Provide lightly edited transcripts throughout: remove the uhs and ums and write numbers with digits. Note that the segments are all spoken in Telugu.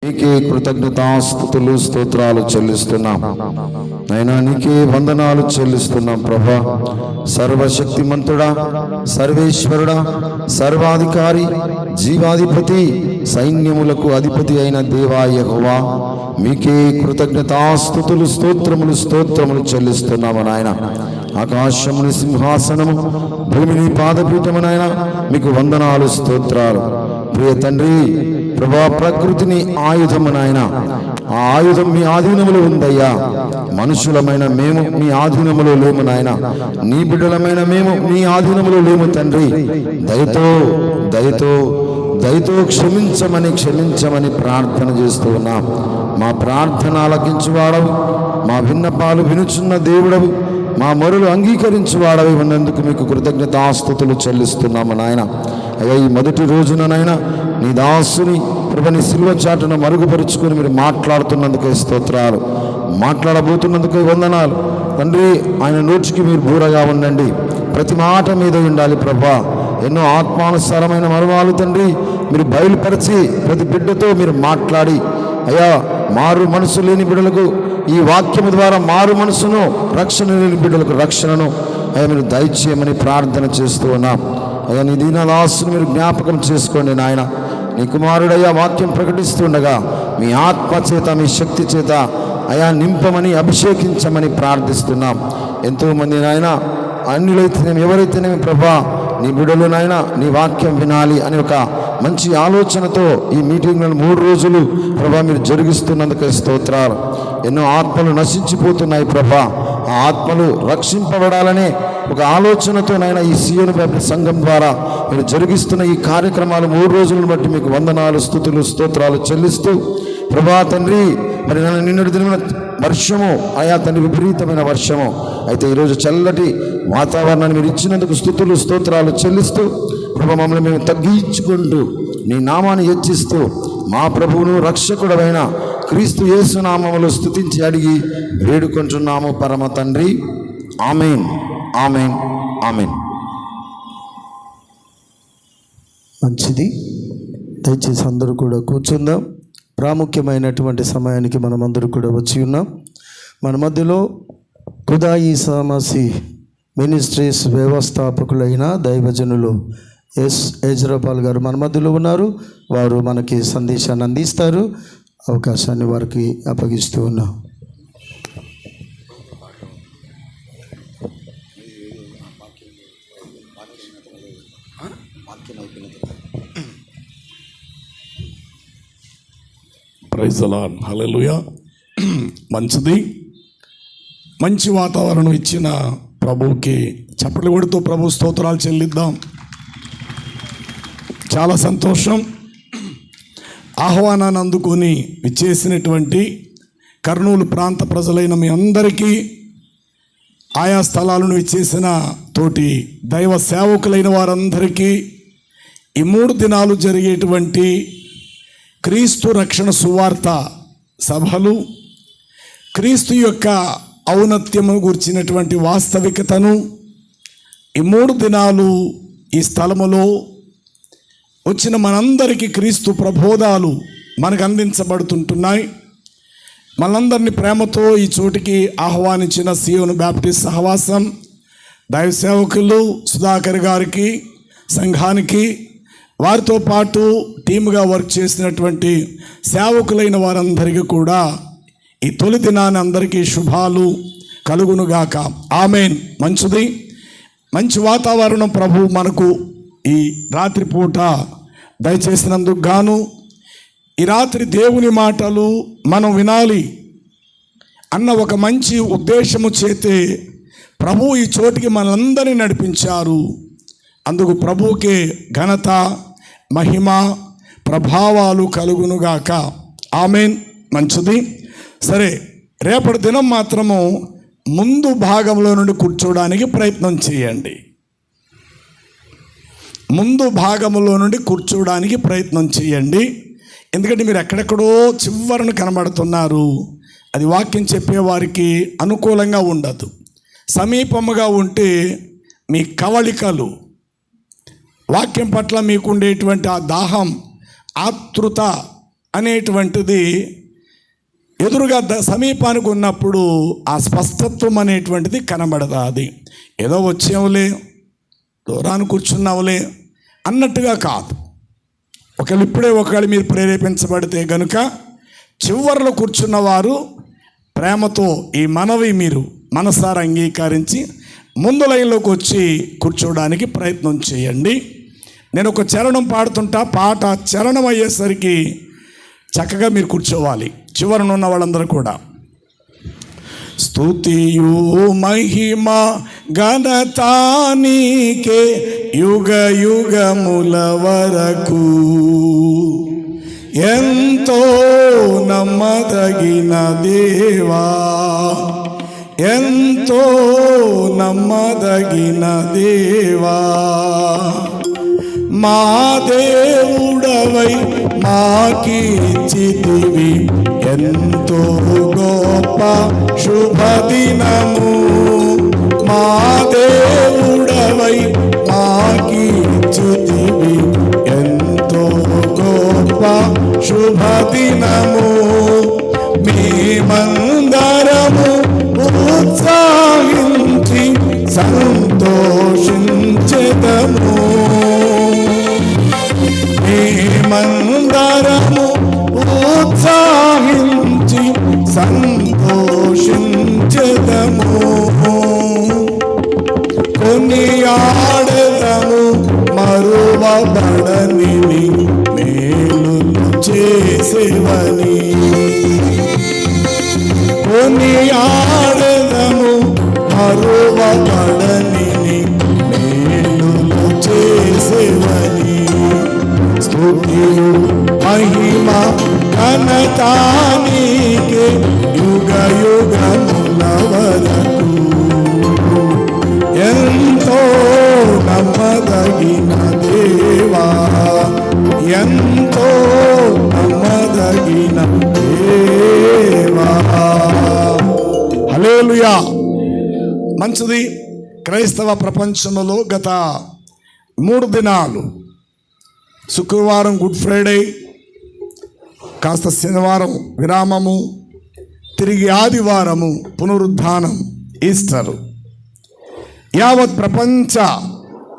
నీకే కృతజ్ఞతాస్తుతులు స్తోత్రాలు చెల్లిస్తున్నాం నైనా, నీకే వందనాలు చెల్లిస్తున్నాం ప్రభా. సర్వశక్తిమంతుడా, సర్వేశ్వరుడా, సర్వాధికారి, జీవాధిపతి, సైన్యములకు అధిపతి అయిన దేవా యెహోవా, మీకే కృతజ్ఞతాస్తుతులు స్తోత్రములు చెల్లిస్తున్నాము నాయన. ఆకాశముని సింహాసనము, భూమిని పాదపీఠము నాయన, మీకు వందనాలు స్తోత్రాలు. ప్రియ తండ్రి ప్రభా, ప్రకృతిని ఆయుధము నాయన, ఆ ఆయుధం మీ ఆధీనములో ఉందయ్యా. మనుషులమైన మేము మీ ఆధీనములో లేము నాయన, నీ బిడ్డలమైన మేము నీ ఆధీనములో లేము తండ్రి. దయతో క్షమించమని ప్రార్థన చేస్తూ ఉన్నాం. మా ప్రార్థన ఆలకించువాడవు, మా విన్నపాలు వినుచున్న దేవుడవు, మా మొరలు అంగీకరించువాడవి ఉన్నందుకు మీకు కృతజ్ఞతాస్తుతులు చెల్లిస్తున్నాము నాయన. అయ్యా, ఈ మొదటి రోజున నాయన నీ దాసుని ప్రభుని సిలువ చాటును మరుగుపరుచుకొని మీరు మాట్లాడుతున్నందుకే స్తోత్రాలు, మాట్లాడబోతున్నందుకే వందనాలు తండ్రి. ఆయన నోటికి మీరు బూరగా ఉండండి, ప్రతి మాట మీద ఉండాలి ప్రభా. ఎన్నో ఆత్మానుసారమైన మర్మాలు తండ్రి మీరు బయలుపరిచి ప్రతి బిడ్డతో మీరు మాట్లాడి అయ్యా, మారు మనసు లేని బిడ్డలకు ఈ వాక్యము ద్వారా మారు మనసును, రక్షణ లేని బిడ్డలకు రక్షణను అయ్యా మీరు దయచేయమని ప్రార్థన చేస్తూ ఉన్నాం. అయ్యా, నీ దీనదాసును మీరు జ్ఞాపకం చేసుకోండి నాయన. నీ కుమారుడయ్యా వాక్యం ప్రకటిస్తుండగా మీ ఆత్మ చేత, మీ శక్తి చేత అయా నింపమని, అభిషేకించమని ప్రార్థిస్తున్నాం. ఎంతోమంది నాయన అన్యులైతేనేమి ఎవరైతేనేమి ప్రభా, నీ బిడ్డలు నాయన నీ వాక్యం వినాలి అని ఒక మంచి ఆలోచనతో ఈ మీటింగ్లను 3 రోజులు ప్రభా మీరు జరిగిస్తున్నందుకే స్తోత్రాలు. ఎన్నో ఆత్మలు నశించిపోతున్నాయి ప్రభా, ఆ ఆత్మలు రక్షింపబడాలనే ఒక ఆలోచనతో నాయన ఈ సీయోను బ్యాప్టిస్ట్ సంఘం ద్వారా మీరు జరిగిస్తున్న ఈ కార్యక్రమాలు 3 రోజులను బట్టి మీకు వందనాలు, స్తుతులు, స్తోత్రాలు చెల్లిస్తూ ప్రభా తండ్రి, మరి నిన్నటి దినమైన వర్షము ఆయా తండ్రి విపరీతమైన వర్షము అయితే ఈరోజు చల్లటి వాతావరణాన్ని మీరు ఇచ్చినందుకు స్తుతులు, స్తోత్రాలు చెల్లిస్తూ ప్రభా మమ్మల్ని మేము తగ్గించుకుంటూ నీ నామాన్ని హెచ్చిస్తూ మా ప్రభువును రక్షకుడైన క్రీస్తు యేసు నామములో స్తుతించి అడిగి వేడుకుంటున్నాము పరమ తండ్రి. ఆమేన్, ఆమేన్, ఆమేన్. మంచిది, దయచేసి అందరూ కూడా కూర్చుందాం. ప్రాముఖ్యమైనటువంటి సమయానికి మనం అందరూ కూడా వచ్చి ఉన్నాం. మన మధ్యలో ఖుదాయి సామసి మినిస్ట్రీస్ వ్యవస్థాపకులైన దైవజనులు ఎస్ ఎజ్రాపాల్ గారు మన మధ్యలో ఉన్నారు. వారు మనకి సందేశాన్ని అందిస్తారు. అవకాశాన్ని వారికి అప్పగిస్తూ ఉన్నాం. ప్రైజ్ ది లార్డ్, హల్లెలూయా. మంచిది, మంచి వాతావరణం ఇచ్చిన ప్రభువుకి చప్పట్లు కొడుతూ ప్రభు స్తోత్రాలు చెల్లిద్దాం. చాలా సంతోషం. ఆహ్వానాన్ని అందుకొని విచ్చేసినటువంటి కర్నూలు ప్రాంత ప్రజలైన మీ అందరికీ, ఆయా స్థలాలను విచ్చేసిన తోటి దైవ సేవకులైన వారందరికీ ఈ 3 దినాలు జరిగేటువంటి క్రీస్తు రక్షణ సువార్త సభలు, క్రీస్తు యొక్క ఔన్నత్యము గురించినటువంటి వాస్తవికతను ఈ 3 దినాలు ఈ స్థలములో వచ్చిన మనందరికీ క్రీస్తు ప్రబోధాలు మనకు అందించబడుతుంటున్నాయి. మనందరినీ ప్రేమతో ఈ చోటికి ఆహ్వానించిన సీయోను బ్యాప్టిస్ట్ సహవాసం దైవ సేవకులు సుధాకర్ గారికి, సంఘానికి, వారితో పాటు టీముగా వర్క్ చేసినటువంటి సేవకులైన వారందరికీ కూడా ఈ తొలి దినాన్ని అందరికీ శుభాలు కలుగునుగాక. ఆమేన్. మంచిది, మంచి వాతావరణం ప్రభు మనకు ఈ రాత్రిపూట దయచేసినందుకు గాను, ఈ రాత్రి దేవుని మాటలు మనం వినాలి అన్న ఒక మంచి ఉద్దేశము చేతే ప్రభు ఈ చోటికి మనందరినీ నడిపించారు. అందుకు ప్రభువుకే ఘనత, మహిమ, ప్రభావాలు కలుగునుగాక. ఆమేన్. మంచిది. సరే, రేపటి దినం మాత్రము ముందు భాగంలో నుండి కూర్చోవడానికి ప్రయత్నం చేయండి. ముందు భాగంలో నుండి కూర్చోవడానికి ప్రయత్నం చేయండి. ఎందుకంటే మీరు ఎక్కడెక్కడో చివరను కనబడుతున్నారు. అది వాక్యం చెప్పేవారికి అనుకూలంగా ఉండదు. సమీపముగా ఉంటే మీ కవళికలు, వాక్యం పట్ల మీకు ఉండేటువంటి ఆ దాహం, ఆతృత అనేటువంటిది ఎదురుగా సమీపానికి ఉన్నప్పుడు ఆ స్పష్టత్వం అనేటువంటిది కనబడతాది. ఏదో వచ్చేవులే, దూరాన్ని కూర్చున్నావులే అన్నట్టుగా కాదు. ఒకవేళ మీరు ప్రేరేపించబడితే గనుక చివరిలో కూర్చున్నవారు ప్రేమతో ఈ మనవి మీరు మనసారా అంగీకరించి ముందు లైన్లోకి వచ్చి కూర్చోవడానికి ప్రయత్నం చేయండి. నేను ఒక చరణం పాడుతుంటా, పాట చరణం అయ్యేసరికి చక్కగా మీరు కూర్చోవాలి. చివరన ఉన్న వాళ్ళందరూ కూడా స్తుతియు మహిమ ఘనత నీకే యుగ యుగముల వరకు, ఎంతో నమ్మదగిన దేవా, ఎంతో నమ్మదగిన దేవా, మా దేవుడవై మాకిచ్చితివి ఎంతో గొప్ప శుభదినము. మా దేవుడవై మాకిచ్చితివి ఎంతో గొప్ప శుభదినము. మేమందరము ఉత్సాహించి సంతోషించెదము. మేమందరము ఉత్సాహించి సంతోషించెదము. కొనియాడెదము మరువబడని మేలు చేసేవని. కొనియాడెదము మరువబడని మేలు చేసేవని. స్తుతియు మహిమ ఘనత నీకే యుగ యుగముల వరకు, ఎంతో నమ్మదగిన దేవా, ఎంతో నమ్మదగిన దేవా. హల్లెలూయా. మంచిది. క్రైస్తవ ప్రపంచంలో గత 3 దినాలు, శుక్రవారం గుడ్ ఫ్రైడే, కాస్త శనివారం విరామము, తిరిగి ఆదివారము పునరుద్ధానం, ఈస్టర్, యావత్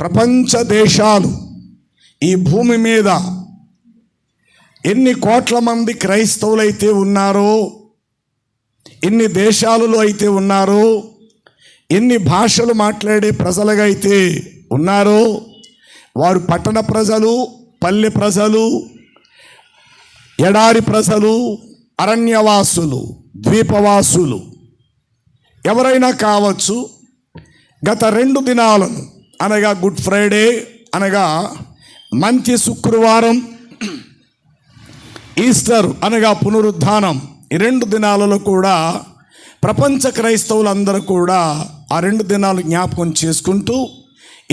ప్రపంచ దేశాలు, ఈ భూమి మీద ఎన్ని కోట్ల మంది క్రైస్తవులైతే ఉన్నారో, ఎన్ని దేశాలలో అయితే ఉన్నారో, ఎన్ని భాషలు మాట్లాడే ప్రజలుగా అయితే ఉన్నారో, వారు పట్టణ ప్రజలు, పల్లె ప్రజలు, ఎడారి ప్రజలు, అరణ్యవాసులు, ద్వీపవాసులు ఎవరైనా కావచ్చు, గత 2 దినాలను అనగా గుడ్ ఫ్రైడే అనగా మంచి శుక్రవారం, ఈస్టర్ అనగా పునరుద్ధానం, ఈ 2 దినాలలో కూడా ప్రపంచ క్రైస్తవులందరూ కూడా ఆ 2 దినాలు జ్ఞాపకం చేసుకుంటూ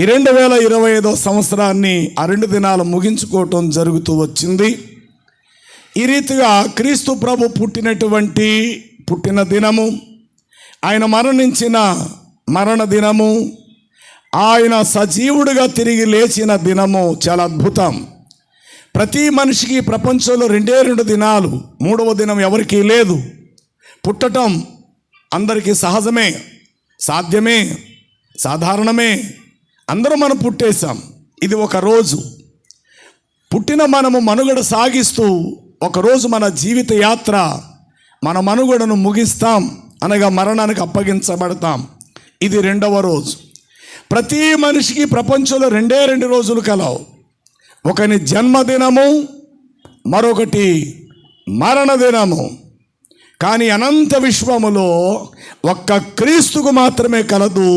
ఈ 2025వ సంవత్సరాన్ని ఆ 2 దినాలు ముగించుకోవటం జరుగుతూ వచ్చింది. ఈ రీతిగా క్రీస్తు ప్రభు పుట్టిన దినము, ఆయన మరణించిన మరణ దినము, ఆయన సజీవుడిగా తిరిగి లేచిన దినము చాలా అద్భుతం. ప్రతి మనిషికి ప్రపంచంలో 2 దినాలు, 3వ దినం ఎవరికీ లేదు. పుట్టటం అందరికీ సహజమే, సాధ్యమే, సాధారణమే. అందరూ మనం పుట్టేశాం. ఇది ఒక రోజు. పుట్టిన మనము మనుగడ సాగిస్తూ ఒకరోజు మన జీవిత యాత్ర, మన మనుగడను ముగిస్తాం అనగా మరణానికి అప్పగించబడతాం. ఇది 2వ రోజు. ప్రతి మనిషికి ప్రపంచంలో 2 రోజులు కలవు. ఒకని జన్మదినము, మరొకటి మరణ దినము. కానీ అనంత విశ్వములో ఒక్క క్రీస్తుకు మాత్రమే కలదు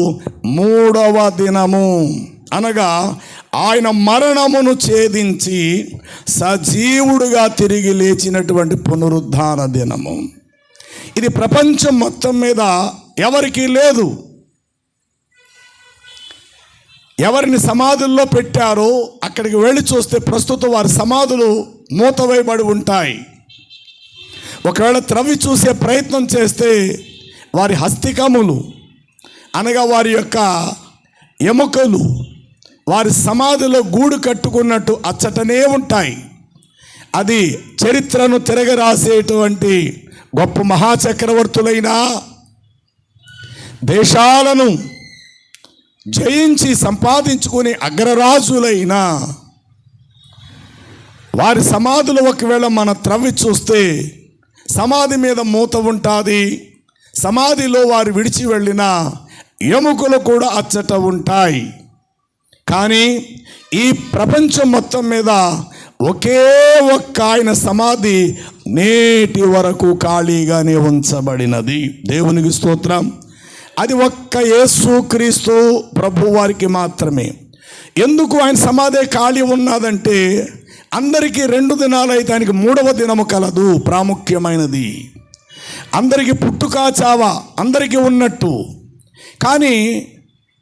3వ దినము, అనగా ఆయన మరణమును ఛేదించి సజీవుడుగా తిరిగి లేచినటువంటి పునరుద్ధాన దినము. ఇది ప్రపంచం మొత్తం మీద ఎవరికీ లేదు. ఎవరిని సమాధుల్లో పెట్టారో అక్కడికి వెళ్ళి చూస్తే ప్రస్తుతం వారి సమాధులు మూతవేయబడి ఉంటాయి. ఒకవేళ త్రవ్వి చూసే ప్రయత్నం చేస్తే వారి హస్తికములు అనగా వారి యొక్క ఎముకలు వారి సమాధిలో గూడు కట్టుకున్నట్టు అచ్చటనే ఉంటాయి. అది చరిత్రను తిరగరాసేటువంటి గొప్ప మహాచక్రవర్తులైన, దేశాలను జయించి సంపాదించుకునే అగ్రరాజులైన వారి సమాధులు ఒకవేళ మన త్రవ్వి చూస్తే సమాధి మీద మూత ఉంటుంది. సమాధిలో వారు విడిచి వెళ్ళిన ఎముకలు కూడా అచ్చట ఉంటాయి. కానీ ఈ ప్రపంచం మొత్తం మీద ఒకే ఒక్క ఆయన సమాధి నేటి వరకు ఖాళీగానే ఉంచబడినది. దేవునికి స్తోత్రం. అది ఒక్క యేసుక్రీస్తు ప్రభు వారికి మాత్రమే. ఎందుకు ఆయన సమాధి ఖాళీ ఉన్నదంటే, అందరికీ 2 దినాలు అయితే ఆయనకి 3వ దినము కలదు, ప్రాముఖ్యమైనది. అందరికీ పుట్టుక చావ అందరికీ ఉన్నట్టు, కానీ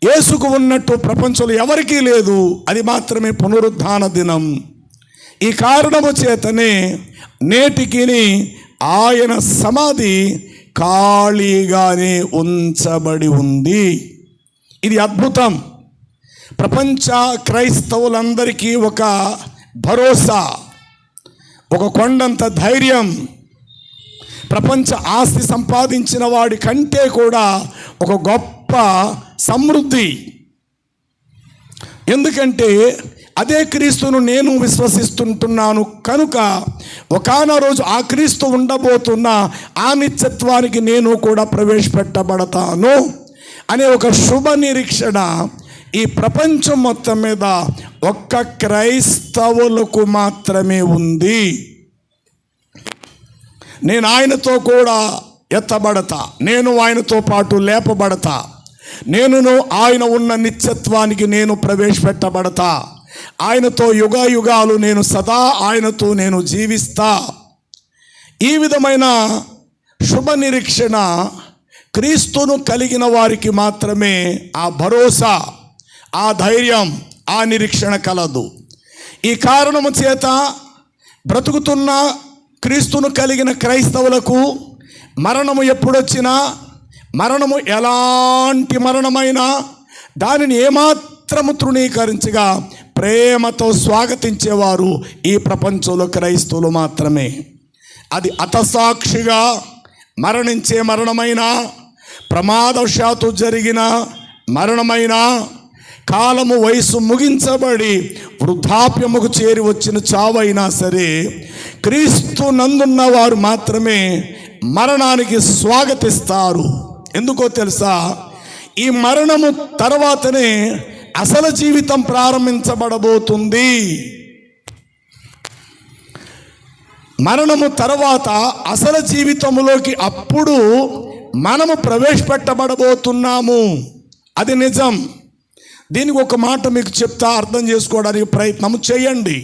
యేసుకు ఉన్నట్టు ప్రపంచంలో ఎవరికీ లేదు. అది మాత్రమే పునరుద్ధాన దినం. ఈ కారణము చేతనే నేటికి ఆయన సమాధి ఖాళీగానే ఉంచబడి ఉంది. ఇది అద్భుతం. ప్రపంచ క్రైస్తవులందరికీ ఒక భరోసా, ఒక కొండంత ధైర్యం. ప్రపంచ ఆస్తి సంపాదించిన వాడి కంటే కూడా ఒక గొప్ప సమృద్ధి. ఎందుకంటే అదే క్రీస్తును నేను విశ్వసిస్తుంటున్నాను కనుక ఒకానొక రోజు ఆ క్రీస్తు ఉండబోతున్న ఆ నిత్యత్వానికి నేను కూడా ప్రవేశపెట్టబడతాను అనే ఒక శుభ నిరీక్షణ ఈ ప్రపంచం మొత్తం మీద ఒక్క క్రైస్తవులకు మాత్రమే ఉంది. నేను ఆయనతో కూడా ఎత్తబడతా, నేను ఆయనతో పాటు లేపబడతా, నేను ఆయన ఉన్న నిత్యత్వానికి నేను ప్రవేశపెట్టబడతా, ఆయనతో యుగాయుగాలు నేను సదా ఆయనతో నేను జీవిస్తా. ఈ విధమైన శుభ నిరీక్షణ క్రీస్తును కలిగిన వారికి మాత్రమే ఆ భరోసా, ఆ ధైర్యం, ఆ నిరీక్షణ కలదు. ఈ కారణము చేత బ్రతుకుతున్న క్రీస్తును కలిగిన క్రైస్తవులకు మరణము ఎప్పుడొచ్చినా, మరణము ఎలాంటి మరణమైనా దానిని ఏమాత్రము తృణీకరించగా ప్రేమతో స్వాగతించేవారు ఈ ప్రపంచంలో క్రైస్తవులు మాత్రమే. అది హతసాక్షిగా మరణించే మరణమైనా, ప్రమాదవశాత్తు జరిగిన మరణమైనా, కాలము వయసు ముగించబడి వృద్ధాప్యముకు చేరి వచ్చిన చావైనా సరే, క్రీస్తు నందున్న వారు మాత్రమే మరణానికి స్వాగతిస్తారు. ఎందుకో తెలుసా? ఈ మరణము తర్వాతనే అసలు జీవితం ప్రారంభించబడబోతుంది. మరణము తర్వాత అసలు జీవితంలోకి అప్పుడు మనము ప్రవేశపెట్టబడబోతున్నాము. అది నిజం. దీనికి ఒక మాట మీకు చెప్తా, అర్థం చేసుకోవడానికి ప్రయత్నం చేయండి.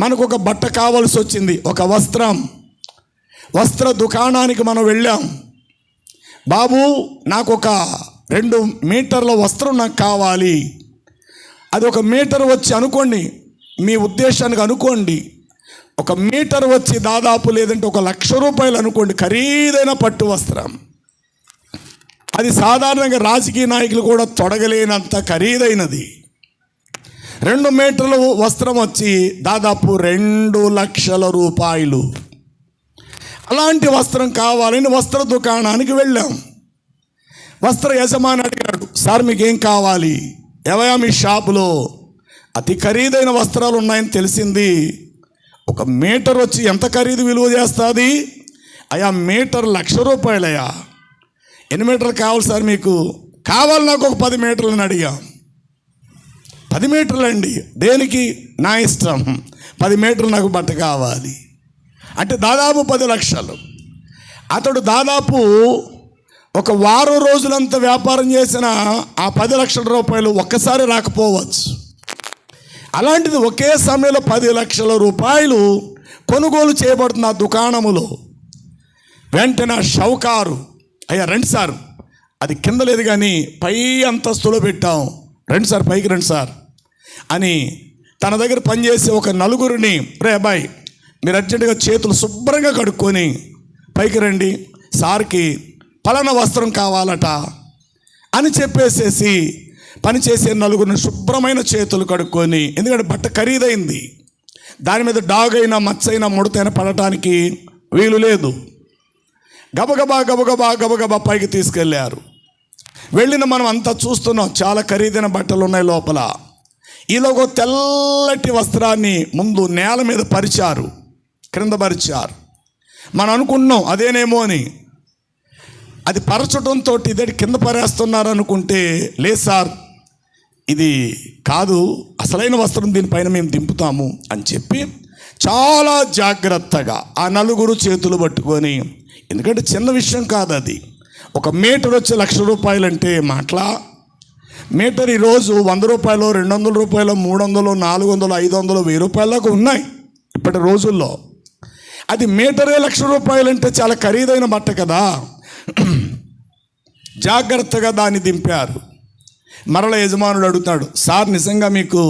మనకు ఒక బట్ట కావాల్సి వచ్చింది, ఒక వస్త్ర దుకాణానికి మనం వెళ్ళాం. బాబు, నాకు ఒక 2 మీటర్ల వస్త్రం నాకు కావాలి. అది 1 మీటర్ వచ్చి అనుకోండి, మీ ఉద్దేశానికి అనుకోండి, 1 మీటర్ వచ్చి దాదాపు లేదంటే 1,00,000 రూపాయలు అనుకోండి, ఖరీదైన పట్టు వస్త్రం. అది సాధారణంగా రాజకీయ నాయకులు కూడా తొడగలేనంత ఖరీదైనది. 2 మీటర్ల వస్త్రం వచ్చి దాదాపు 2,00,000 రూపాయలు. అలాంటి వస్త్రం కావాలని వస్త్ర దుకాణానికి వెళ్ళాం. వస్త్ర యజమాని అడిగాడు, సార్ మీకేం కావాలి? ఎవయా మీ షాపులో అతి ఖరీదైన వస్త్రాలు ఉన్నాయని తెలిసింది. 1 మీటర్ వచ్చి ఎంత ఖరీదు విలువ చేస్తుంది? అయ్యా మీటర్ 1,00,000 రూపాయలయ్యా. ఎన్ని మీటర్లు కావాలి సార్ మీకు? కావాలి నాకు ఒక 10 మీటర్లని అడిగా. 10 మీటర్లు అండి, దేనికి? నా ఇష్టం, 10 మీటర్లు నాకు బట్ట కావాలి అంటే దాదాపు 10 లక్షలు. అతడు దాదాపు 1 వారం రోజులంతా వ్యాపారం చేసిన ఆ 10 లక్షల రూపాయలు ఒక్కసారి రాకపోవచ్చు. అలాంటిది ఒకే సమయంలో 10 లక్షల రూపాయలు కొనుగోలు చేయబడుతున్న ఆ దుకాణములో. వెంటనే షౌకారు, అయ్యా రండి సార్, అది కింద లేదు కానీ పై అంతస్తులో పెట్టాం, రండి సార్, పైకి రండి సార్ అని తన దగ్గర పనిచేసే ఒక 4గురిని, రే అబ్బాయి మీరు అర్జెంటుగా చేతులు శుభ్రంగా కడుక్కొని పైకి రండి, సార్కి పలానా వస్త్రం కావాలట అని చెప్పేసేసి పనిచేసే 4గురిని శుభ్రమైన చేతులు కడుక్కొని, ఎందుకంటే బట్ట ఖరీదైంది, దాని మీద డాగైనా మచ్చైనా ముడతైనా పడటానికి వీలు లేదు. గబగబా పైకి తీసుకెళ్ళారు. వెళ్ళిన మనం అంతా చూస్తున్నాం, చాలా ఖరీదైన బట్టలు ఉన్నాయి లోపల. ఈలోగో తెల్లటి వస్త్రాన్ని ముందు నేల మీద పరిచారు, క్రింద పరిచారు. మనం అనుకుంటున్నాం అదేనేమో అని. అది పరచడంతో ఇదే కింద పరేస్తున్నారు అనుకుంటే, లేదు సార్ ఇది కాదు, అసలైన వస్త్రం దీనిపైన మేము దింపుతాము అని చెప్పి చాలా జాగ్రత్తగా ఆ నలుగురు చేతులు పట్టుకొని, ఎందుకంటే చిన్న విషయం కాదు అది. ఒక మీటర్ వచ్చి ₹1,00,000 అంటే మాటలా? మీటర్ ఈరోజు ₹100, ₹200, ₹300, ₹400, ₹500, ₹1000 దాకా ఉన్నాయి ఇప్పటి రోజుల్లో. అది మీటరే ₹1,00,000 అంటే చాలా ఖరీదైన బట్ట కదా. జాగ్రత్తగా దాన్ని దింపారు. మరల యజమానుడు అడుగుతాడు, సార్ నిజంగా మీకు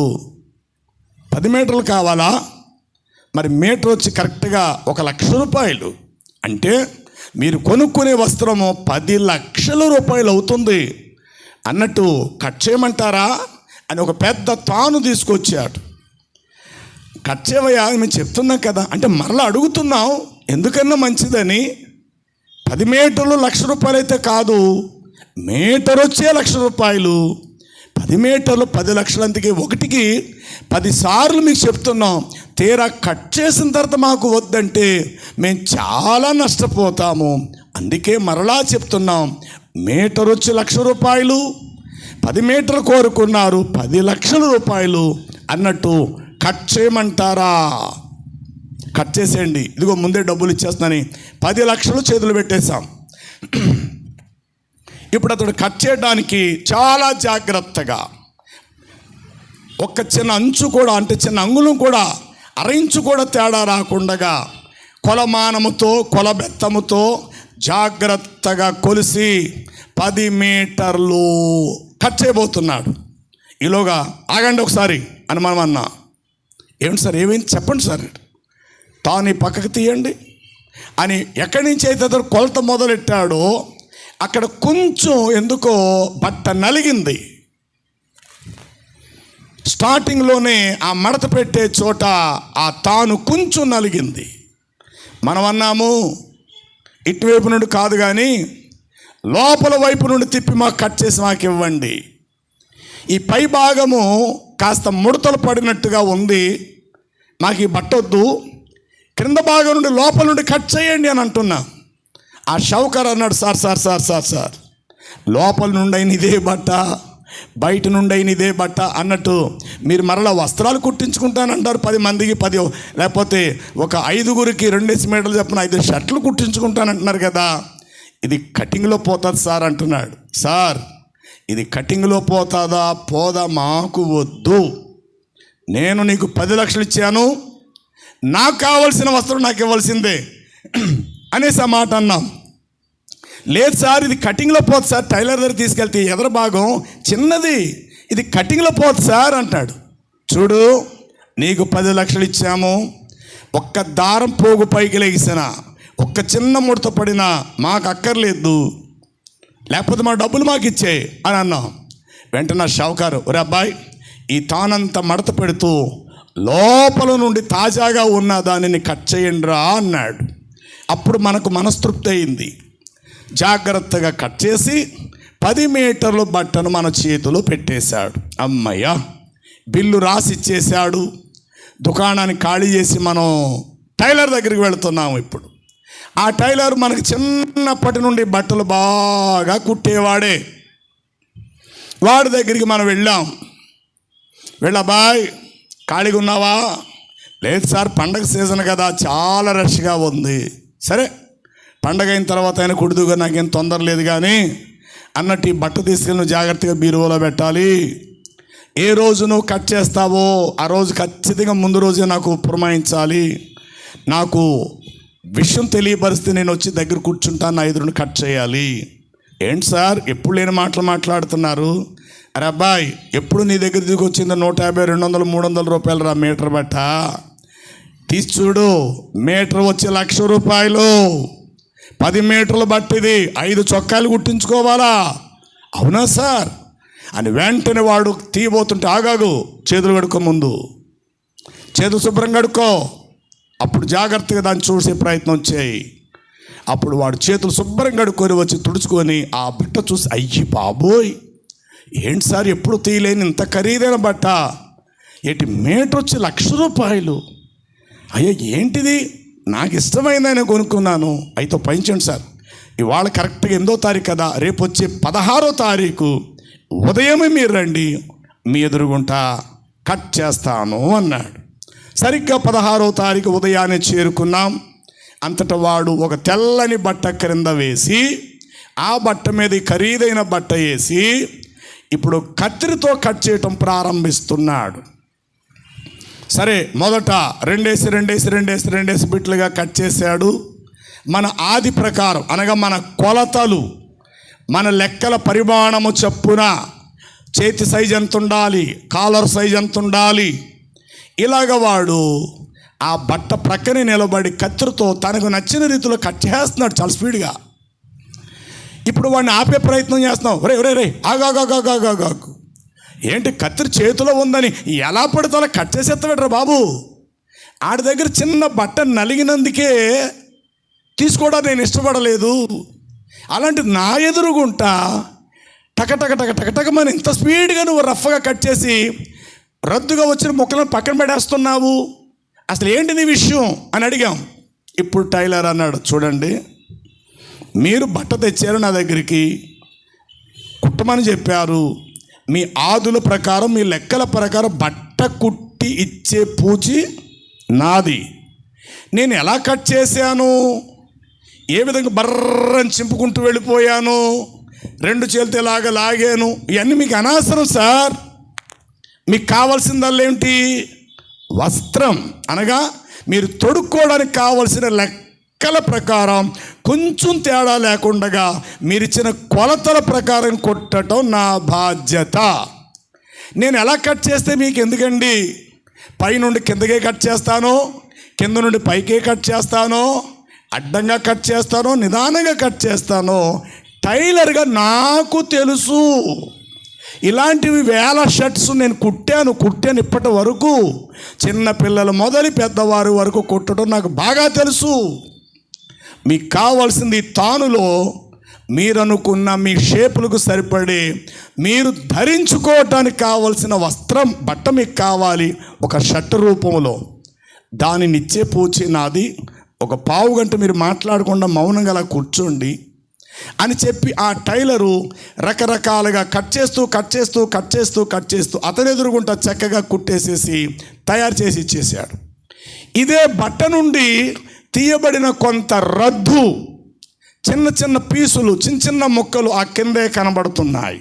10 మీటర్లు కావాలా? మరి మీటర్ వచ్చి కరెక్ట్గా ₹1,00,000 అంటే మీరు కొనుక్కునే వస్త్రము ₹10,00,000 అవుతుంది అన్నట్టు కట్ చేయమంటారా అని ఒక పెద్ద తాను తీసుకొచ్చాడు. కట్ చేయవయ్యా మేము చెప్తున్నాం కదా అంటే మరలా అడుగుతున్నాం ఎందుకన్నా మంచిదని. 10 మీటర్లు ₹1,00,000 అయితే కాదు, మీటర్ వచ్చే ₹1,00,000. 10 మీటర్లు 10 లక్షలు, అందుకే ఒకటికి 10 సార్లు మీకు చెప్తున్నాం. తీరా కట్ చేసిన తర్వాత మాకు వద్దంటే మేము చాలా నష్టపోతాము. అందుకే మరలా చెప్తున్నాం, మీటర్ వచ్చి ₹1,00,000, 10 మీటర్లు కోరుకున్నారు, ₹10,00,000 అన్నట్టు కట్ చేయమంటారా? కట్ చేసేయండి, ఇదిగో ముందే డబ్బులు ఇచ్చేస్తున్నాని 10 లక్షలు చేతులు పెట్టేశాం. ఇప్పుడు అతడు కట్ చేయడానికి చాలా జాగ్రత్తగా ఒక చిన్న అంచు కూడా, అంటే చిన్న అంగుళం కూడా, అరించు కూడా తేడా రాకుండా కొలమానముతో కొలబెత్తముతో జాగ్రత్తగా కొలిసి 10 మీటర్లు కట్ చేయబోతున్నాడు. ఈలోగా ఆగండి ఒకసారి అని మనం అన్నా. ఏమిటి సార్, ఏమైంది చెప్పండి సార్. తాను పక్కకు తీయండి అని ఎక్కడి నుంచి అయితే అతను కొలత మొదలెట్టాడో అక్కడ కొంచెం ఎందుకో బట్ట నలిగింది. స్టార్టింగ్లోనే ఆ మడత పెట్టే చోట ఆ తాను కొంచెం నలిగింది. మనం అన్నాము ఇటువైపు నుండి కాదు కానీ లోపల వైపు నుండి తిప్పి మాకు కట్ చేసి మాకు ఇవ్వండి. ఈ పై భాగము కాస్త ముడతలు పడినట్టుగా ఉంది, మాకు ఈ బట్ట వద్దు, క్రింద భాగం నుండి లోపల నుండి కట్ చేయండి అని అంటున్నా. ఆ షౌకర్ అన్నాడు, sir sir sir sir sir లోపల నుండి అయిన ఇదే బట్ట, బయట నుండి అయిన ఇదే బట్ట అన్నట్టు మీరు మరలా వస్త్రాలు కుట్టించుకుంటానంటారు 10 మందికి 10, లేకపోతే ఒక 5గురికి 2 మీటర్లు చెప్పిన 5 షర్ట్లు కుట్టించుకుంటానంటున్నారు కదా, ఇది కటింగ్లో పోతుంది సార్ అంటున్నాడు. సార్ ఇది కటింగ్లో పోతుందా పోదా మాకు వద్దు, నేను నీకు 10 లక్షలు ఇచ్చాను, నాకు కావలసిన వస్త్రం నాకు ఇవ్వాల్సిందే అనేసి ఆ మాట అన్నాం. లేదు సార్ ఇది కటింగ్లో పోతుంది సార్, టైలర్ దగ్గర తీసుకెళ్తే ఎదర భాగం చిన్నది, ఇది కటింగ్లో పోతుంది సార్ అంటాడు. చూడు నీకు 10 లక్షలు ఇచ్చాము, ఒక్క దారం పోగు పైకి లేగిసిన, ఒక్క చిన్న ముడత పడినా మాకు అక్కర్లేదు, లేకపోతే మా డబ్బులు మాకు ఇచ్చే అని అన్నాం. వెంటనే షావుకారు, ఒరే అబ్బాయి ఈ తానంతా మడత పెడుతూ లోపల నుండి తాజాగా ఉన్న దానిని కట్ చేయండి రా అన్నాడు. అప్పుడు మనకు మనస్తృప్తి అయింది. జాగ్రత్తగా కట్ చేసి 10 మీటర్ల బట్టను మన చేతిలో పెట్టేశాడు. అమ్మయ్య బిల్లు రాసి ఇచ్చేశాడు. దుకాణాన్ని ఖాళీ చేసి మనం టైలర్ దగ్గరికి వెళుతున్నాము. ఇప్పుడు ఆ టైలర్ మనకి చిన్నప్పటి నుండి బట్టలు బాగా కుట్టేవాడే. వాడి దగ్గరికి మనం వెళ్ళాం. వెళ్ళబాయ్ ఖాళీగా ఉన్నావా? లేదు సార్ పండగ సీజన్ కదా చాలా రష్గా ఉంది. సరే పండగ అయిన తర్వాత అయినా కుడుదుగా నాకేం తొందర లేదు కానీ అన్నట్టు ఈ బట్ట తీసుకెళ్ళి నువ్వు జాగ్రత్తగా బీరువాలో పెట్టాలి. ఏ రోజు నువ్వు కట్ చేస్తావో ఆ రోజు ఖచ్చితంగా ముందు రోజే నాకు పురమాయించాలి. నాకు విషయం తెలియపరిస్తే నేను వచ్చి దగ్గర కూర్చుంటాను, 5 కట్ చేయాలి. ఏంటి సార్ ఎప్పుడు లేని మాటలు మాట్లాడుతున్నారు? అరే అబ్బాయి ఎప్పుడు నీ దగ్గర దిగి వచ్చిందో 150, 200, 300 రూపాయలు రా మీటర్ బట్ట. తీసి చూడు, మీటర్ వచ్చి ₹1,00,000, 10 మీటర్లు బట్టిది, 5 చొక్కాలు కుట్టించుకోవాలా? అవునా సార్ అని వెంటనే వాడు తీయబోతుంటే ఆగాగు చేతులు కడుక్కో ముందు చేతులు శుభ్రంగా కడుక్కో. అప్పుడు జాగ్రత్తగా దాన్ని చూసే ప్రయత్నం చేయి. అప్పుడు వాడు చేతులు శుభ్రంగా కడుక్కొని వచ్చి తుడుచుకొని ఆ బట్ట చూసి, అయ్యి బాబోయ్, ఏంటి సార్ ఎప్పుడు తీయలేని ఇంత ఖరీదైన బట్ట, ఏంటి మీటర్ వచ్చి ₹1,00,000. అయ్యో ఏంటిది, నాకు ఇష్టమైందని కొనుక్కున్నాను. అయితే పయించండి సార్, ఇవాళ కరెక్ట్గా 8వ తారీఖు కదా, రేపు వచ్చే 16వ తారీఖు ఉదయమే మీరు రండి, మీ ఎదురుగుంటా కట్ చేస్తాను అన్నాడు. సరిగ్గా 16వ తారీఖు ఉదయాన్నే చేరుకున్నాం. అంతటా వాడు ఒక తెల్లని బట్ట క్రింద వేసి, ఆ బట్ట మీద ఖరీదైన బట్ట వేసి ఇప్పుడు కత్తిరితో కట్ చేయటం ప్రారంభిస్తున్నాడు. సరే, మొదట 2 బిట్లుగా కట్ చేశాడు. మన ఆది ప్రకారం, అనగా మన కొలతలు, మన లెక్కల పరిమాణము చొప్పున చేతి సైజు ఎంత ఉండాలి, కాలర్ సైజు ఎంత ఉండాలి, ఇలాగ వాడు ఆ బట్ట ప్రక్కనే నిలబడి కత్తిరితో తనకు నచ్చిన రీతిలో కట్ చేస్తున్నాడు చాలా స్పీడ్గా. ఇప్పుడు వాడిని ఆపే ప్రయత్నం చేస్తున్నావు. రే ఆగాగాగాగాగాగు, ఏంటి కత్తిరి చేతిలో ఉందని ఎలా పడితే అలా కట్ చేసేస్తావేట్రా బాబు. ఆడి దగ్గర చిన్న బట్ట నలిగినందుకే తీసుకోవడానికి నేను ఇష్టపడలేదు. అలాంటి నా ఎదురుగుంటా టకటకమని ఇంత స్పీడ్గా నువ్వు రఫ్గా కట్ చేసి రద్దుగా వచ్చిన ముక్కలను పక్కన పెట్టేస్తున్నావు, అసలు ఏంటి నీ విషయం అని అడిగాం. ఇప్పుడు టైలర్ అన్నాడు, చూడండి, మీరు బట్ట తెచ్చారు నా దగ్గరికి, కుట్టమని చెప్పారు, మీ ఆదుల ప్రకారం, మీ లెక్కల ప్రకారం బట్ట కుట్టి ఇచ్చే పూచి నాది. నేను ఎలా కట్ చేశాను, ఏ విధంగా బర్రని చింపుకుంటూ వెళ్ళిపోయాను, 2 చేతులతో ఇలాగ లాగాను, ఇవన్నీ మీకు అనవసరం సార్. మీకు కావాల్సిందల్లా ఏంటి, వస్త్రం, అనగా మీరు తొడుక్కోవడానికి కావలసిన లెక్కల ప్రకారం కొంచెం తేడా లేకుండా మీరిచ్చిన కొలతల ప్రకారం కొట్టడం నా బాధ్యత. నేను ఎలా కట్ చేస్తే మీకు ఎందుకండి, పైనుండి కిందకే కట్ చేస్తాను, కింద నుండి పైకే కట్ చేస్తాను, అడ్డంగా కట్ చేస్తాను, నిదానంగా కట్ చేస్తాను, టైలర్గా నాకు తెలుసు. ఇలాంటివి 1000 షర్ట్స్ నేను కుట్టాను ఇప్పటి వరకు. చిన్న పిల్లలు మొదలు పెద్దవారు వరకు కుట్టడం నాకు బాగా తెలుసు. మీకు కావాల్సింది తానులో మీరు అనుకున్న మీ షేపులకు సరిపడే మీరు ధరించుకోవటానికి కావలసిన వస్త్రం, బట్ట మీకు కావాలి ఒక షర్ట్ రూపంలో. దానిని ఇచ్చే పూచి నాది. ఒక పావు గంట మీరు మాట్లాడకుండా మౌనంగా అలా కూర్చోండి అని చెప్పి ఆ టైలరు రకరకాలుగా కట్ చేస్తూ అతని ఎదురుగుంటా చక్కగా కుట్టేసేసి తయారు చేసి ఇచ్చేసాడు. ఇదే బట్ట నుండి తీయబడిన కొంత రద్దు, చిన్న పీసులు, చిన్న ముక్కలు ఆ కిందే కనబడుతున్నాయి.